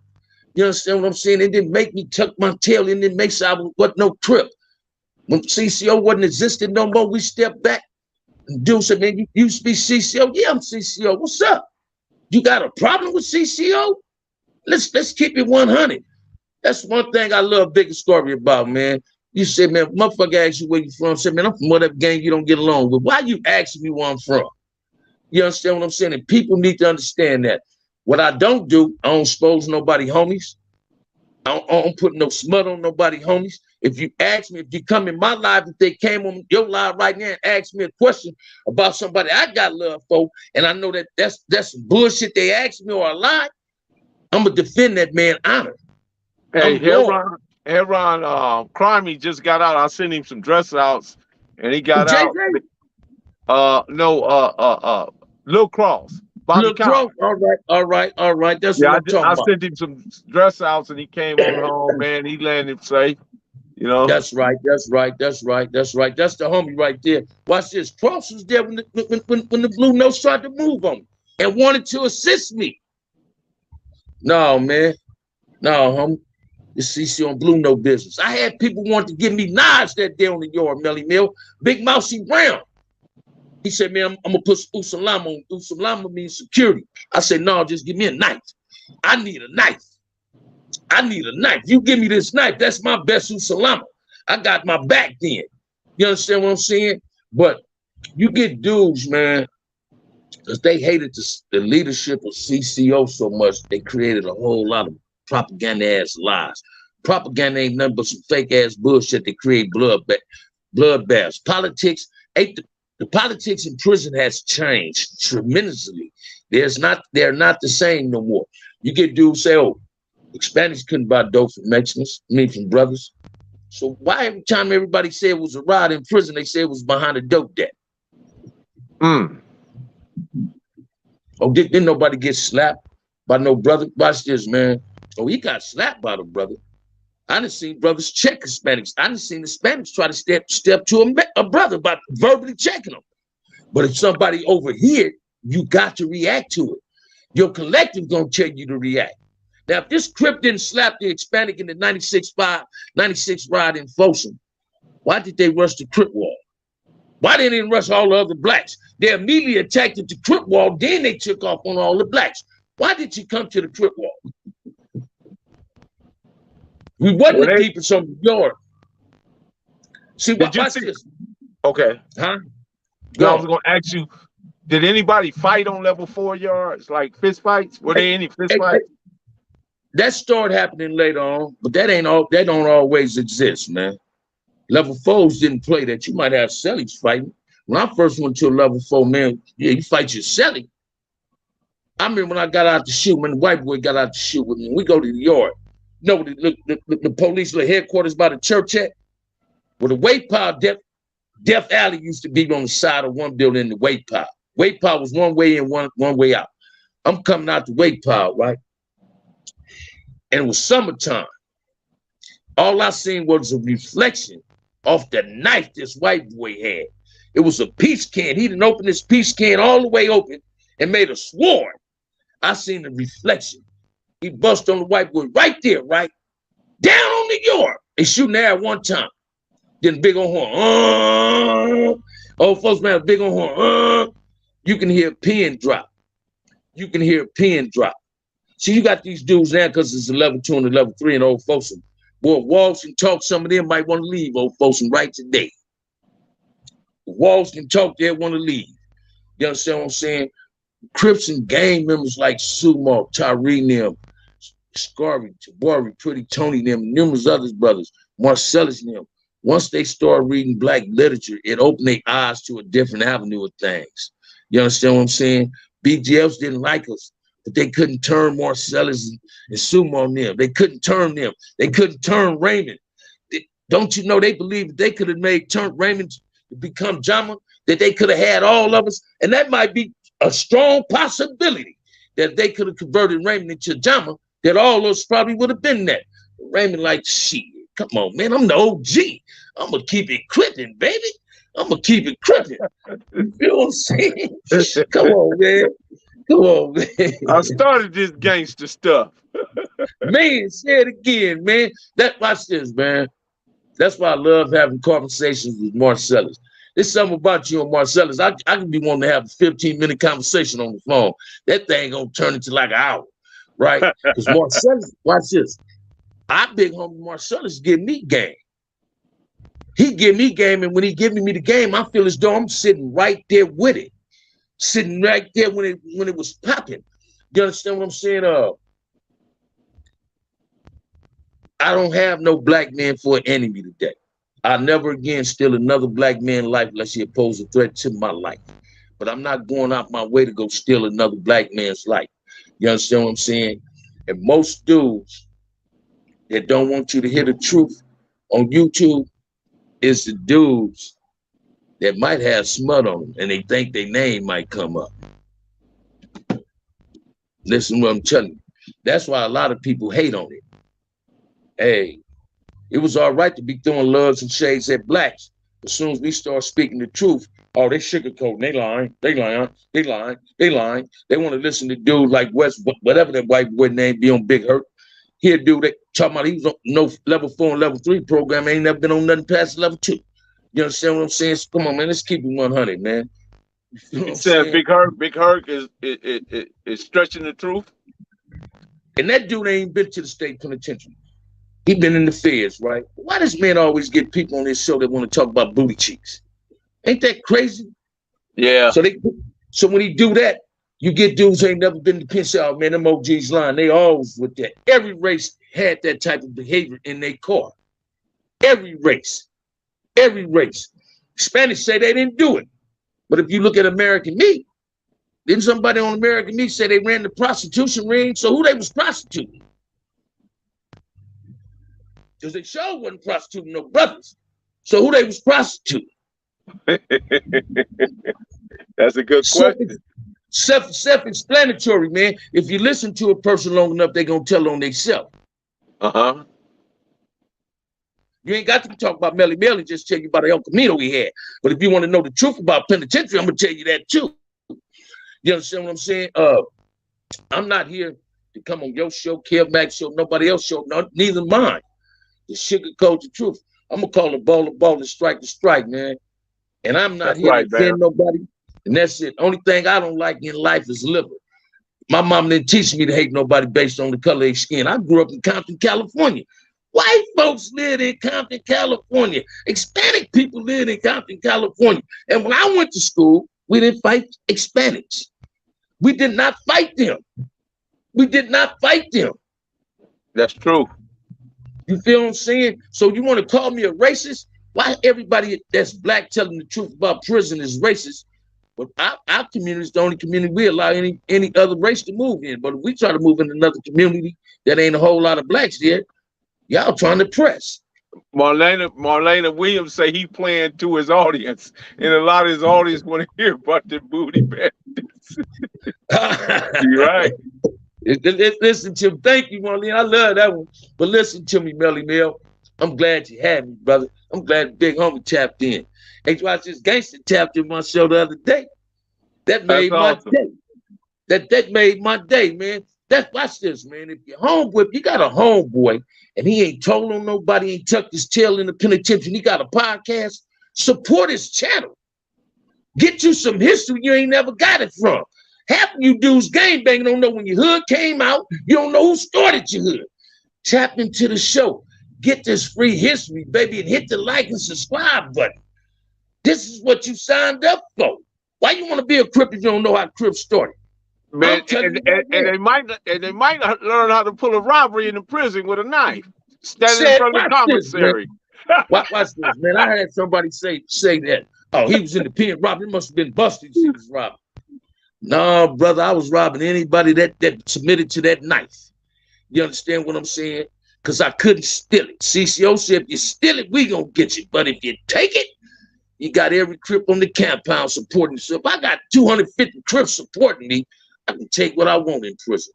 You understand what I'm saying? It didn't make me tuck my tail. It didn't make sure I wasn't no crip. When CCO wasn't existing no more, we stepped back. And dude said, man, you used to be CCO? Yeah, I'm CCO. What's up? You got a problem with CCO? Let's keep it 100. That's one thing I love Bigger Story about, man. You said, man, motherfucker asks you where you from. I said, man, I'm from whatever gang you don't get along with. Why you asking me where I'm from? You understand what I'm saying? And people need to understand that. What I don't do, I don't expose nobody homies. I don't put no smut on nobody homies. If you ask me, if you come in my live, if they came on your live right now and asked me a question about somebody I got love for, and I know that that's bullshit they asked me or a lie, I'm going to defend that man honor. Hey, Heron, Crimey just got out. I sent him some dress outs, and he got out. Lil Cross. Lil Cross. All right. That's what I'm talking about. I sent him some dress outs, and he came on home, man. He landed safe. You know. That's right. That's the homie right there. Watch this. Cross was there when the Blue Notes tried to move on me and wanted to assist me. No, man. No, homie. The CCO and Blue Note business. I had people want to give me knives that day on the yard, Melly Mill. Big Mousy Brown. He said, man, I'm going to put Usalama on. Usalama means security. I said, no, just give me a knife. I need a knife. You give me this knife. That's my best Usalama. I got my back then. You understand what I'm saying? But you get dudes, man, because they hated the leadership of CCO so much, they created a whole lot of propaganda-ass lies. Propaganda ain't nothing but some fake-ass bullshit that create bloodbaths. Politics, the politics in prison has changed tremendously. They're not the same no more. You get dudes say, oh, Hispanics couldn't buy dope from Mexicans, from brothers. So why every time everybody said it was a riot in prison, they say it was behind a dope debt? Oh, didn't nobody get slapped by no brother? Watch this, man. Oh, he got slapped by the brother. I done seen brothers check Hispanics. I done seen Hispanics try to step to a brother by verbally checking them. But if somebody over here, you got to react to it. Your collective gonna tell you to react. Now, if this Crip didn't slap the Hispanic in the 96 riot in Folsom, why did they rush the Crip wall? Why didn't they rush all the other blacks? They immediately attacked the Crip wall, then they took off on all the blacks. Why did you come to the Crip wall? We wasn't keeping some yard. See, watch this. Okay. Huh? I was going to ask you, did anybody fight on level 4 yards, like fist fights? Were there any fist fights? That started happening later on, but that don't always exist, man. Level 4s didn't play that. You might have cellies fighting. When I first went to a level 4, man, yeah, you fight your celly. I remember when I got out to shoot, when the white boy got out to shoot with me, we go to the yard. You know, the police headquarters by the church at? Where the weight pile, Death Alley used to be on the side of one building in the weight pile. Weight pile was one way in, one way out. I'm coming out the weight pile, right? And it was summertime. All I seen was a reflection off the knife this white boy had. It was a peach can. He didn't open this peach can all the way open and made a swarm. I seen the reflection. He bust on the white boy right there, right? Down on the yard. They shooting there at one time. Then big on horn. Old folks, man, big on horn. You can hear a pin drop. See, you got these dudes now because it's a level 2 and a level 3 in Old Folsom. Boy, Walls can talk, some of them might want to leave Old Folsom right today. Walls can talk, they want to leave. You understand what I'm saying? Crips and gang members like Sumo, Tyree, them, Scarry, Tabari, Pretty Tony, them, numerous others brothers, Marcellus, them, once they start reading Black literature, it opened their eyes to a different avenue of things. You understand what I'm saying? BGFs didn't like us, but they couldn't turn Marcellus and Sumo on them. They couldn't turn them. They couldn't turn Raymond. Don't you know they believed they could have turned Raymond to become Jama, that they could have had all of us? And that might be a strong possibility that they could have converted Raymond into Jama, that all of us probably would have been that. Raymond like, shit, come on, man, I'm the OG. I'm going to keep it crippin', baby. I'm going to keep it crippin'. You feel what I'm saying? Come on, man. Come on, man. I started this gangster stuff. Man, say it again, man. Watch this, man. That's why I love having conversations with Marcellus. There's something about you and Marcellus. I could be wanting to have a 15-minute conversation on the phone. That thing gonna turn into like an hour, right? Because Marcellus, watch this. I big homie Marcellus give me game. He give me game, and when he giving me the game, I feel as though I'm sitting right there with it, sitting right there when it was popping. You understand what I'm saying? I don't have no Black man for an enemy today. I'll never again steal another Black man's life unless he poses a threat to my life. But I'm not going out my way to go steal another Black man's life. You understand what I'm saying? And most dudes that don't want you to hear the truth on YouTube is the dudes that might have smut on them and they think their name might come up. Listen to what I'm telling you. That's why a lot of people hate on it. Hey, it was all right to be throwing loves and shades at Blacks. As soon as we start speaking the truth, oh, they sugarcoating, they lying. They want to listen to dudes like West, whatever that white boy name be on Big Hurt. Here, dude, they talking about he was on no level 4 and level 3 program, ain't never been on nothing past level 2. You understand what I'm saying? So, come on, man, let's keep it 100, man. You said Big Hurt is stretching the truth. And that dude ain't been to the state penitentiary. He been in the feds, right? Why does man always get people on this show that want to talk about booty cheeks? Ain't that crazy? Yeah. So when he do that, you get dudes who ain't never been to piss out, man. Them OGs lying. They always with that. Every race had that type of behavior in their car. Every race. Spanish say they didn't do it. But if you look at American Meat, didn't somebody on American Meat say they ran the prostitution ring? So who they was prostituting? Because they sure wasn't prostituting no brothers. So who they was prostituting? That's a good question. Self-explanatory, man. If you listen to a person long enough, they're going to tell on themselves. Uh-huh. You ain't got to talk about Melly Melly, just tell you about the El Camino he had. But if you want to know the truth about penitentiary, I'm going to tell you that too. You understand what I'm saying? I'm not here to come on your show, Kev Max show, nobody else show, neither mine. The sugarcoat the truth. I'm going to call the ball and strike the strike, man. And I'm not here to offend nobody. And that's it. Only thing I don't like in life is liver. My mom didn't teach me to hate nobody based on the color of their skin. I grew up in Compton, California. White folks live in Compton, California. Hispanic people live in Compton, California. And when I went to school, we didn't fight Hispanics. We did not fight them. That's true. You feel what I'm saying? So you want to call me a racist? Why everybody that's Black telling the truth about prison is racist? But our community is the only community we allow any other race to move in. But if we try to move in another community that ain't a whole lot of Blacks there, y'all trying to press. Marlena Williams say he playing to his audience, and a lot of his audience want to hear about the booty bandits. You're right. Listen to me. Thank you, Marlene. I love that one. But listen to me, Melly Mel. I'm glad you had me, brother. I'm glad Big Homie tapped in. Hey, watch this gangster tapped in my show the other day. That made my day. That made my day, man. Watch this, man. If your homeboy, if you got a homeboy and he ain't told on nobody, ain't tucked his tail in the penitentiary, and he got a podcast, support his channel. Get you some history you ain't never got it from. Half of you dudes gang bang don't know when your hood came out. You don't know who started your hood. Tap into the show. Get this free history, baby, and hit the like and subscribe button. This is what you signed up for. Why you want to be a Crip if you don't know how Crips started? Man, and they might not learn how to pull a robbery in the prison with a knife. Standing in front of the commissary. Watch this, man. I had somebody say that. Oh, he was in the pen robbing. He must have been busted. He was robbing. No, brother, I was robbing anybody that submitted to that knife. You understand what I'm saying? Because I couldn't steal it. CCO said, if you steal it, we gonna get you. But if you take it, you got every crip on the compound supporting you. So if I got 250 crips supporting me, I can take what I want in prison.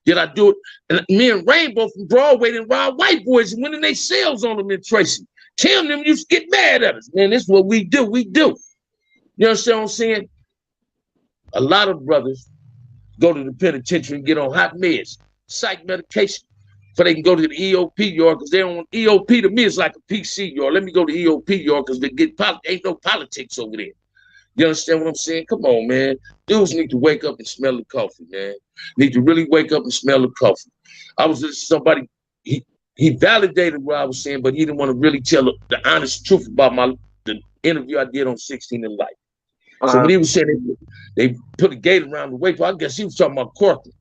Did I do it? And me and Rainbow from Broadway and robbed white boys and winning their sales on them in Tracy. Tim them used to get mad at us. Man, this is what we do. We do. You understand what I'm saying? A lot of brothers go to the penitentiary and get on hot meds, psych medication, so they can go to the EOP yard, because they don't want EOP. To me, it's like a PC yard. Let me go to EOP yard because they ain't no politics over there. You understand what I'm saying? Come on, man. Dudes need to wake up and smell the coffee, man. Need to really wake up and smell the coffee. I was just somebody, he validated what I was saying, but he didn't want to really tell the honest truth about the interview I did on 16 in Life. So when he was saying they put a gate around the way, I guess he was talking about Corcoran,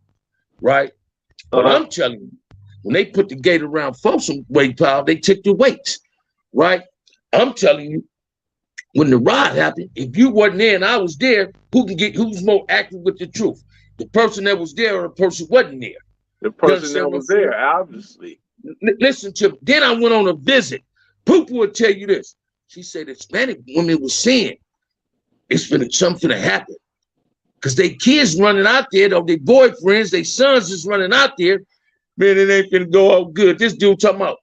right? But I'm telling you, when they put the gate around Folsom weight pile, they took the weights, right? I'm telling you, when the ride happened, if you wasn't there and I was there, who's more accurate with the truth? The person that was there or the person wasn't there? The person that was there, obviously. Listen to me. Then I went on a visit. Poopa will tell you this. She said Hispanic women was saying something to happen. Because they kids running out there, or their boyfriends, their sons is running out there. Man, it ain't finna go all good. This dude talking about,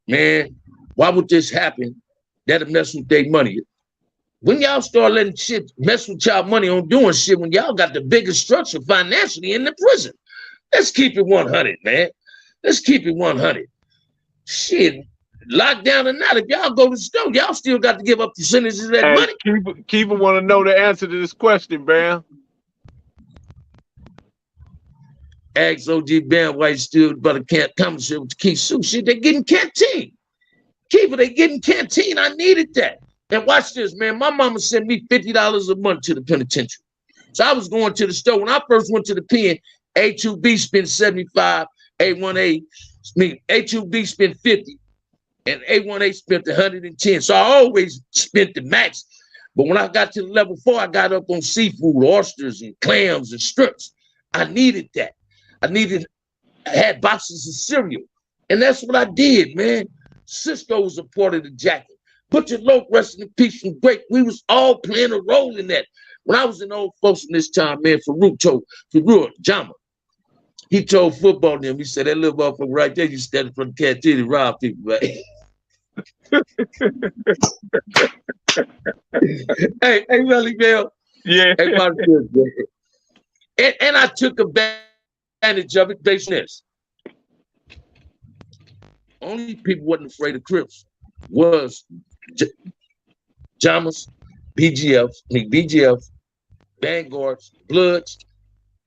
man, why would this happen? That'll mess with their money. When y'all start letting shit mess with y'all money on doing shit, when y'all got the biggest structure financially in the prison. Let's keep it 100, man. Let's keep it 100. Shit, lockdown or not, if y'all go to the store, y'all still got to give up percentages of that money. Keeper want to know the answer to this question, Bamm. Ask OG Bamm why he still about a conversation with the Key Sue. Shit, they getting canteen. Keeper, they getting canteen. I needed that. And watch this, man. My mama sent me $50 a month to the penitentiary. So I was going to the store. When I first went to the pen, A2B spent 75, A1A, A2B spent 50, and A1A spent 110. So I always spent the max. But when I got to level 4, I got up on seafood, oysters, and clams and strips. I needed that. I had boxes of cereal. And that's what I did, man. Cisco was a part of the jacket. Put your low rest in peace and great. We was all playing a role in that. When I was in Old Folsom this time, man, Farouk Jama, he told football to him, he said, that little motherfucker right there, you standing from the canteen and rob people, right? hey, Melly Bell. Yeah. Hey, my good, man. And I took advantage of it based on this. Only people wasn't afraid of Crips was Jamas, BGFs, Vanguards, Bloods,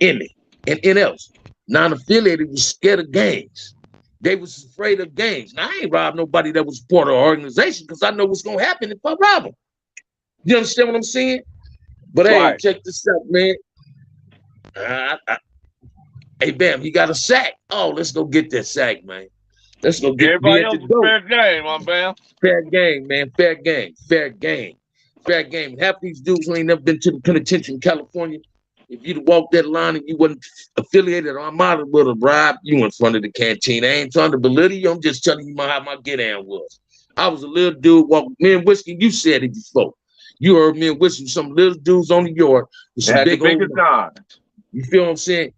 and NLs. Non-affiliated was scared of gangs. They was afraid of gangs. Now, I ain't robbed nobody that was part of our organization because I know what's going to happen if I rob them. You understand what I'm saying? But hey, check this out, man. Hey, Bamm, he got a sack. Oh, let's go get that sack, man. Let's go get everybody else fair game, my Bamm. Fair game, man. Fair game. Fair game. Fair game. Half these dudes who ain't never been to the penitentiary in California, if you'd walked that line and you wasn't affiliated, I might have would have bribed you in front of the canteen. I ain't trying to belittle you. I'm just telling you how my get down was. I was a little dude walking. Me and Whiskey, you said it before. You heard me and Whiskey, some little dudes on the yard with some big old. You feel what I'm saying?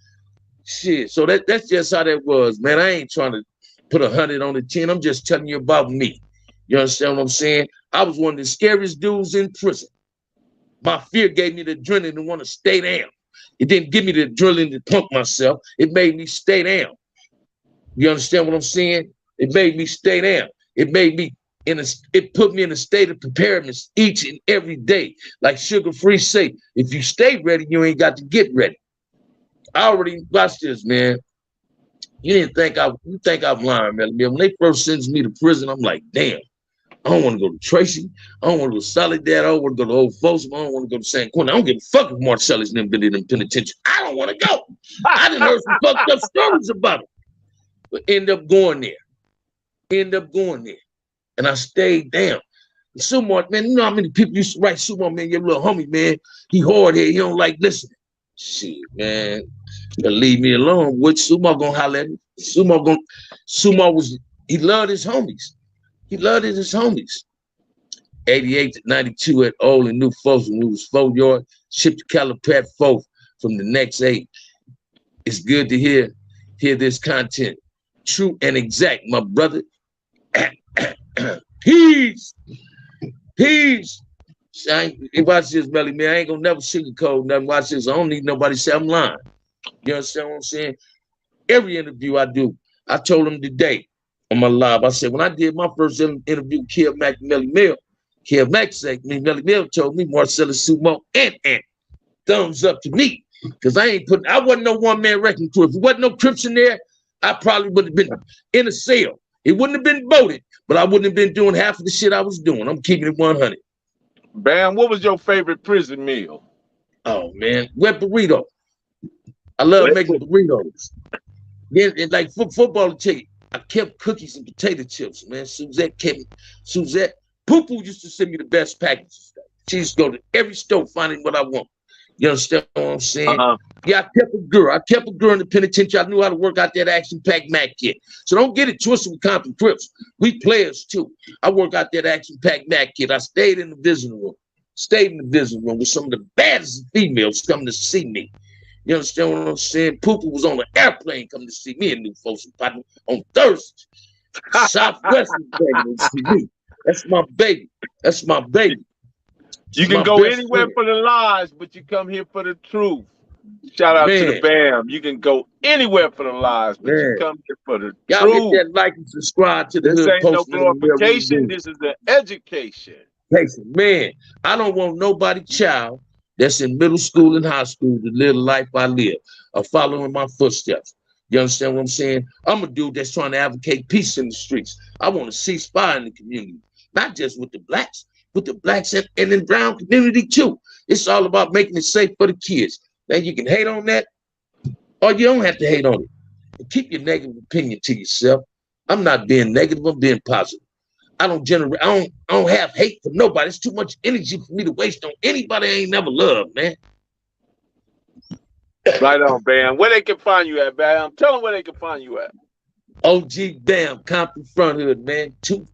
Shit. So that's just how that was, man. I ain't trying to put 100 on the 10. I'm just telling you about me. You understand what I'm saying? I was one of the scariest dudes in prison. My fear gave me the adrenaline to want to stay down. It didn't give me the adrenaline to pump myself. It made me stay down. You understand what I'm saying? It made me stay down. It made me it put me in a state of preparedness each and every day. Like Sugar Free say, if you stay ready, you ain't got to get ready. I already watched this, man. You think I'm lying, man. When they first sentenced me to prison, I'm like, damn, I don't want to go to Tracy. I don't want to go to Soledad. I don't want to go to Old Folsom. I don't want to go to San Quentin. I don't give a fuck if Marcellus and them been in the penitentiary. I don't want to go. I done heard some fucked up stories about it. But end up going there. And I stayed down. Sumo, man, you know how many people used to write Sumo, man, your little homie, man, he hard here, he don't like listening. Shit, man, you leave me alone. What Sumo gonna holler at me? He loved his homies. He loved his homies. 88 to 92 at Old and New Folks when we was 4-yard, shipped to Calipat 4 from the next 8. It's good to hear this content. True and exact, my brother. Peace. Watch this, Melly, man. I ain't gonna never sugarcoat nothing. Watch this. I don't need nobody to say I'm lying. You understand what I'm saying? Every interview I do, I told him today on my live, I said, when I did my first interview with Kill Mac and Melly Mill, Kill Mac said, Melly Mill told me Marcellus Sumo and thumbs up to me. Because I wasn't no one-man wrecking crew. If there wasn't no Crips in there, I probably would have been in a cell. It wouldn't have been voted, but I wouldn't have been doing half of the shit I was doing. I'm keeping it 100. Bam, what was your favorite prison meal? Oh, man. Wet burrito. I love making burritos. Then, like football chicken, I kept cookies and potato chips, man. Suzette, Poo-Poo used to send me the best packages. She used to go to every store finding what I want. You understand what I'm saying? Yeah, I kept a girl in the penitentiary. I knew how to work out that action-packed Mac kit. So don't get it twisted with Compton Crips. We players too. I work out that action-packed Mac kit. I stayed in the visiting room with some of the baddest females coming to see me. You understand what I'm saying? Poopa was on an airplane coming to see me and New Folks on Thursday. Southwest to see me. That's my baby. You can go anywhere for the lies, but you come here for the truth. Shout out to the Bamm. You can go anywhere for the lies, but you come here for the truth. Y'all get that like and subscribe to the This ain't no Dahoodpostman. glorification. This is an education. Man, I don't want nobody child that's in middle school and high school to live the life I live or following my footsteps. You understand what I'm saying? I'm a dude that's trying to advocate peace in the streets. I want to cease fire in the community, not just with the blacks and in brown community too. It's all about making it safe for the kids. Now you can hate on that, or you don't have to hate on it. But keep your negative opinion to yourself. I'm not being negative, I'm being positive. I don't have hate for nobody. It's too much energy for me to waste on anybody I ain't never loved, man. Right on, Bamm. Where they can find you at, Bamm? Tell them where they can find you at. OG Bamm, Compton Front Hood, man. Two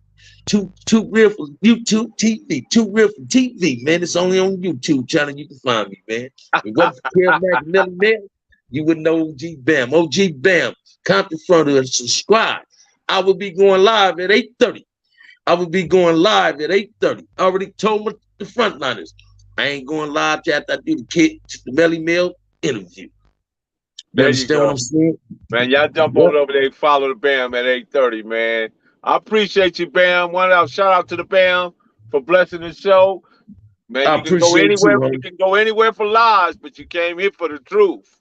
real from YouTube TV. Two real from TV, man. It's only on YouTube channel you can find me, man. If it wasn't for Kill Mac and Melly Mill, you wouldn't know OG Bamm. OG Bamm, Compton Front Hood. Subscribe. I will be going live at 8:30. I already told the frontliners. I ain't going live till after I do the Melly Mill interview. There you understand go. what I'm saying? Man, y'all jump on over there and follow the Bamm at 8:30, man. I appreciate you, Bamm. Shout out to the Bamm for blessing the show. Man, you can go anywhere. You can go anywhere for lies, but you came here for the truth.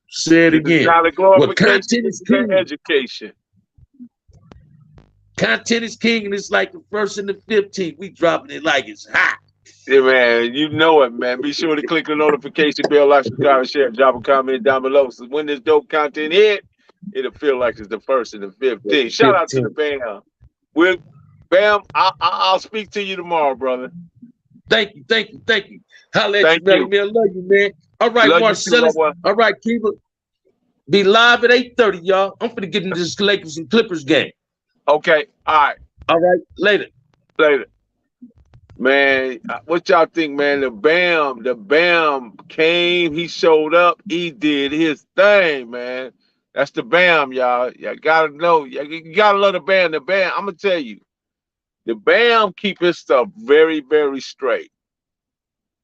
Say it again. It's not a glorification, it's an education. Content is king, and it's like the 1st and the 15th. We dropping it like it's hot. Yeah, man, you know it, man. Be sure to click the notification bell, like, subscribe, and share, drop a comment down below. So when this dope content hit, it'll feel like it's the 1st and the 15th. Shout out to the Bamm. Bamm, I'll speak to you tomorrow, brother. Thank you. Holla at you, Melly. I love you, man. All right, Marcellus. All right, Kiva. Be live at 8:30, y'all. I'm finna get into this Lakers and Clippers game. Okay, all right. Later. Man, what y'all think, man? The Bamm came, he showed up, he did his thing, man. That's the Bamm, y'all. Y'all gotta know, you gotta love the Bamm. The Bamm, I'm gonna tell you, the Bamm keep his stuff very, very straight.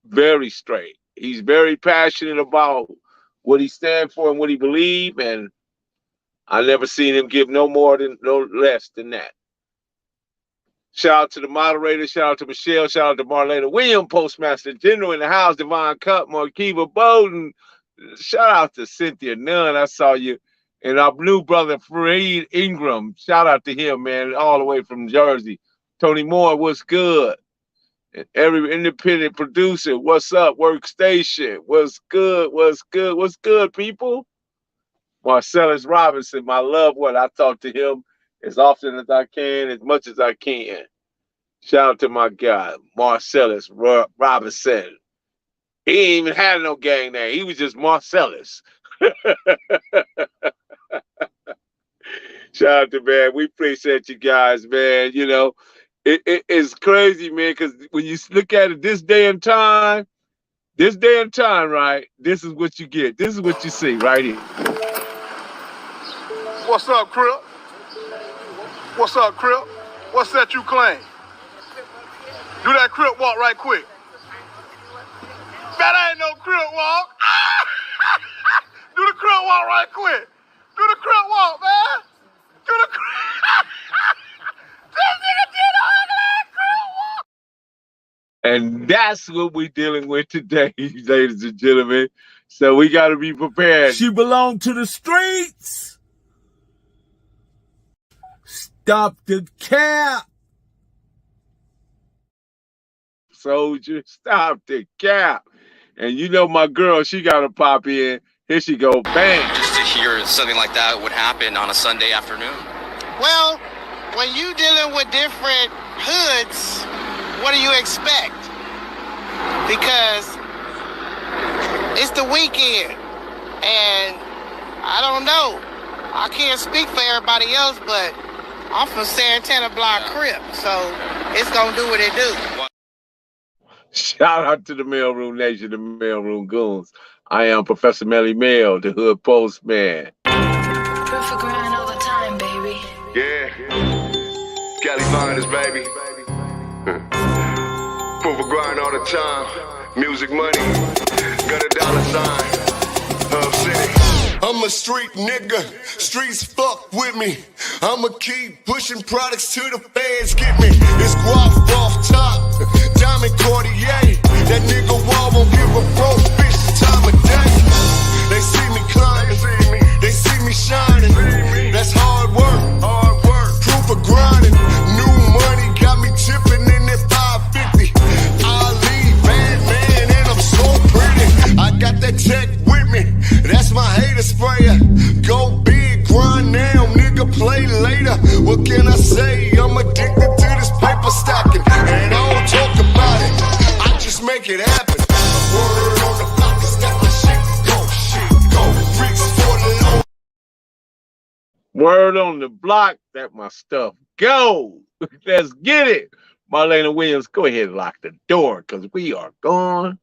Very straight. He's very passionate about what he stands for and what he believes, and I never seen him give no less than that. Shout out to the moderator, shout out to Michelle, shout out to Marlena William, Postmaster General in the house, Divine Cup, Markiva Bowden. Shout out to Cynthia Nunn. I saw you. And our new brother, Fred Ingram. Shout out to him, man, all the way from Jersey. Tony Moore, what's good? And every independent producer, what's up? Workstation, what's good, people? Marcellus Robinson, my loved one. I talk to him as often as I can, as much as I can. Shout out to my guy, Marcellus Robinson. He ain't even had no gang name. He was just Marcellus. Shout out to, man. We appreciate you guys, man. You know, it's crazy, man, because when you look at it this day and time, right, this is what you get. This is what you see right here. What's up, Crip? What's up, Crip? What's that you claim? Do that Crip walk right quick. That ain't no Crip walk. Do the Crip walk right quick. Do the Crip walk, man. Do the Crip. This nigga did a ugly Crip walk. And that's what we're dealing with today, ladies and gentlemen. So we got to be prepared. She belonged to the streets. Stop the cap. Soldier, stop the cap. And you know my girl, she got to pop in. Here she go, bang. Just to hear something like that would happen on a Sunday afternoon. Well, when you dealing with different hoods, what do you expect? Because it's the weekend, and I don't know. I can't speak for everybody else, but I'm from Santana Block Crip, so it's gonna do what it do. Shout out to the Mailroom Nation, the Mailroom Goons. I am Professor Melly Mail, the Hood Postman. Perfect grind all the time, baby. Yeah. Cali finest, baby. Proof of grind all the time. Music money. Got a dollar sign. Hub City. I'm a street nigga. Streets fuck with me. I'ma keep pushing products till the fans get me. It's guap off top. Diamond Cartier. That nigga wall won't give a broke bitch the time of day. They see me climbing. They see me shining. That's hard work. Proof of grinding. New money got me tipping in that 550. I leave bad man and I'm so pretty. I got that tech with me. That's my hater sprayer. Go big, grind now, nigga, play later. What can I say? I'm addicted to this paper stacking. And I don't talk about it. I just make it happen. Word on the block is that my shit go. Freaks for the low. Word on the block that my stuff go. Let's get it. Marlena Williams, go ahead and lock the door because we are gone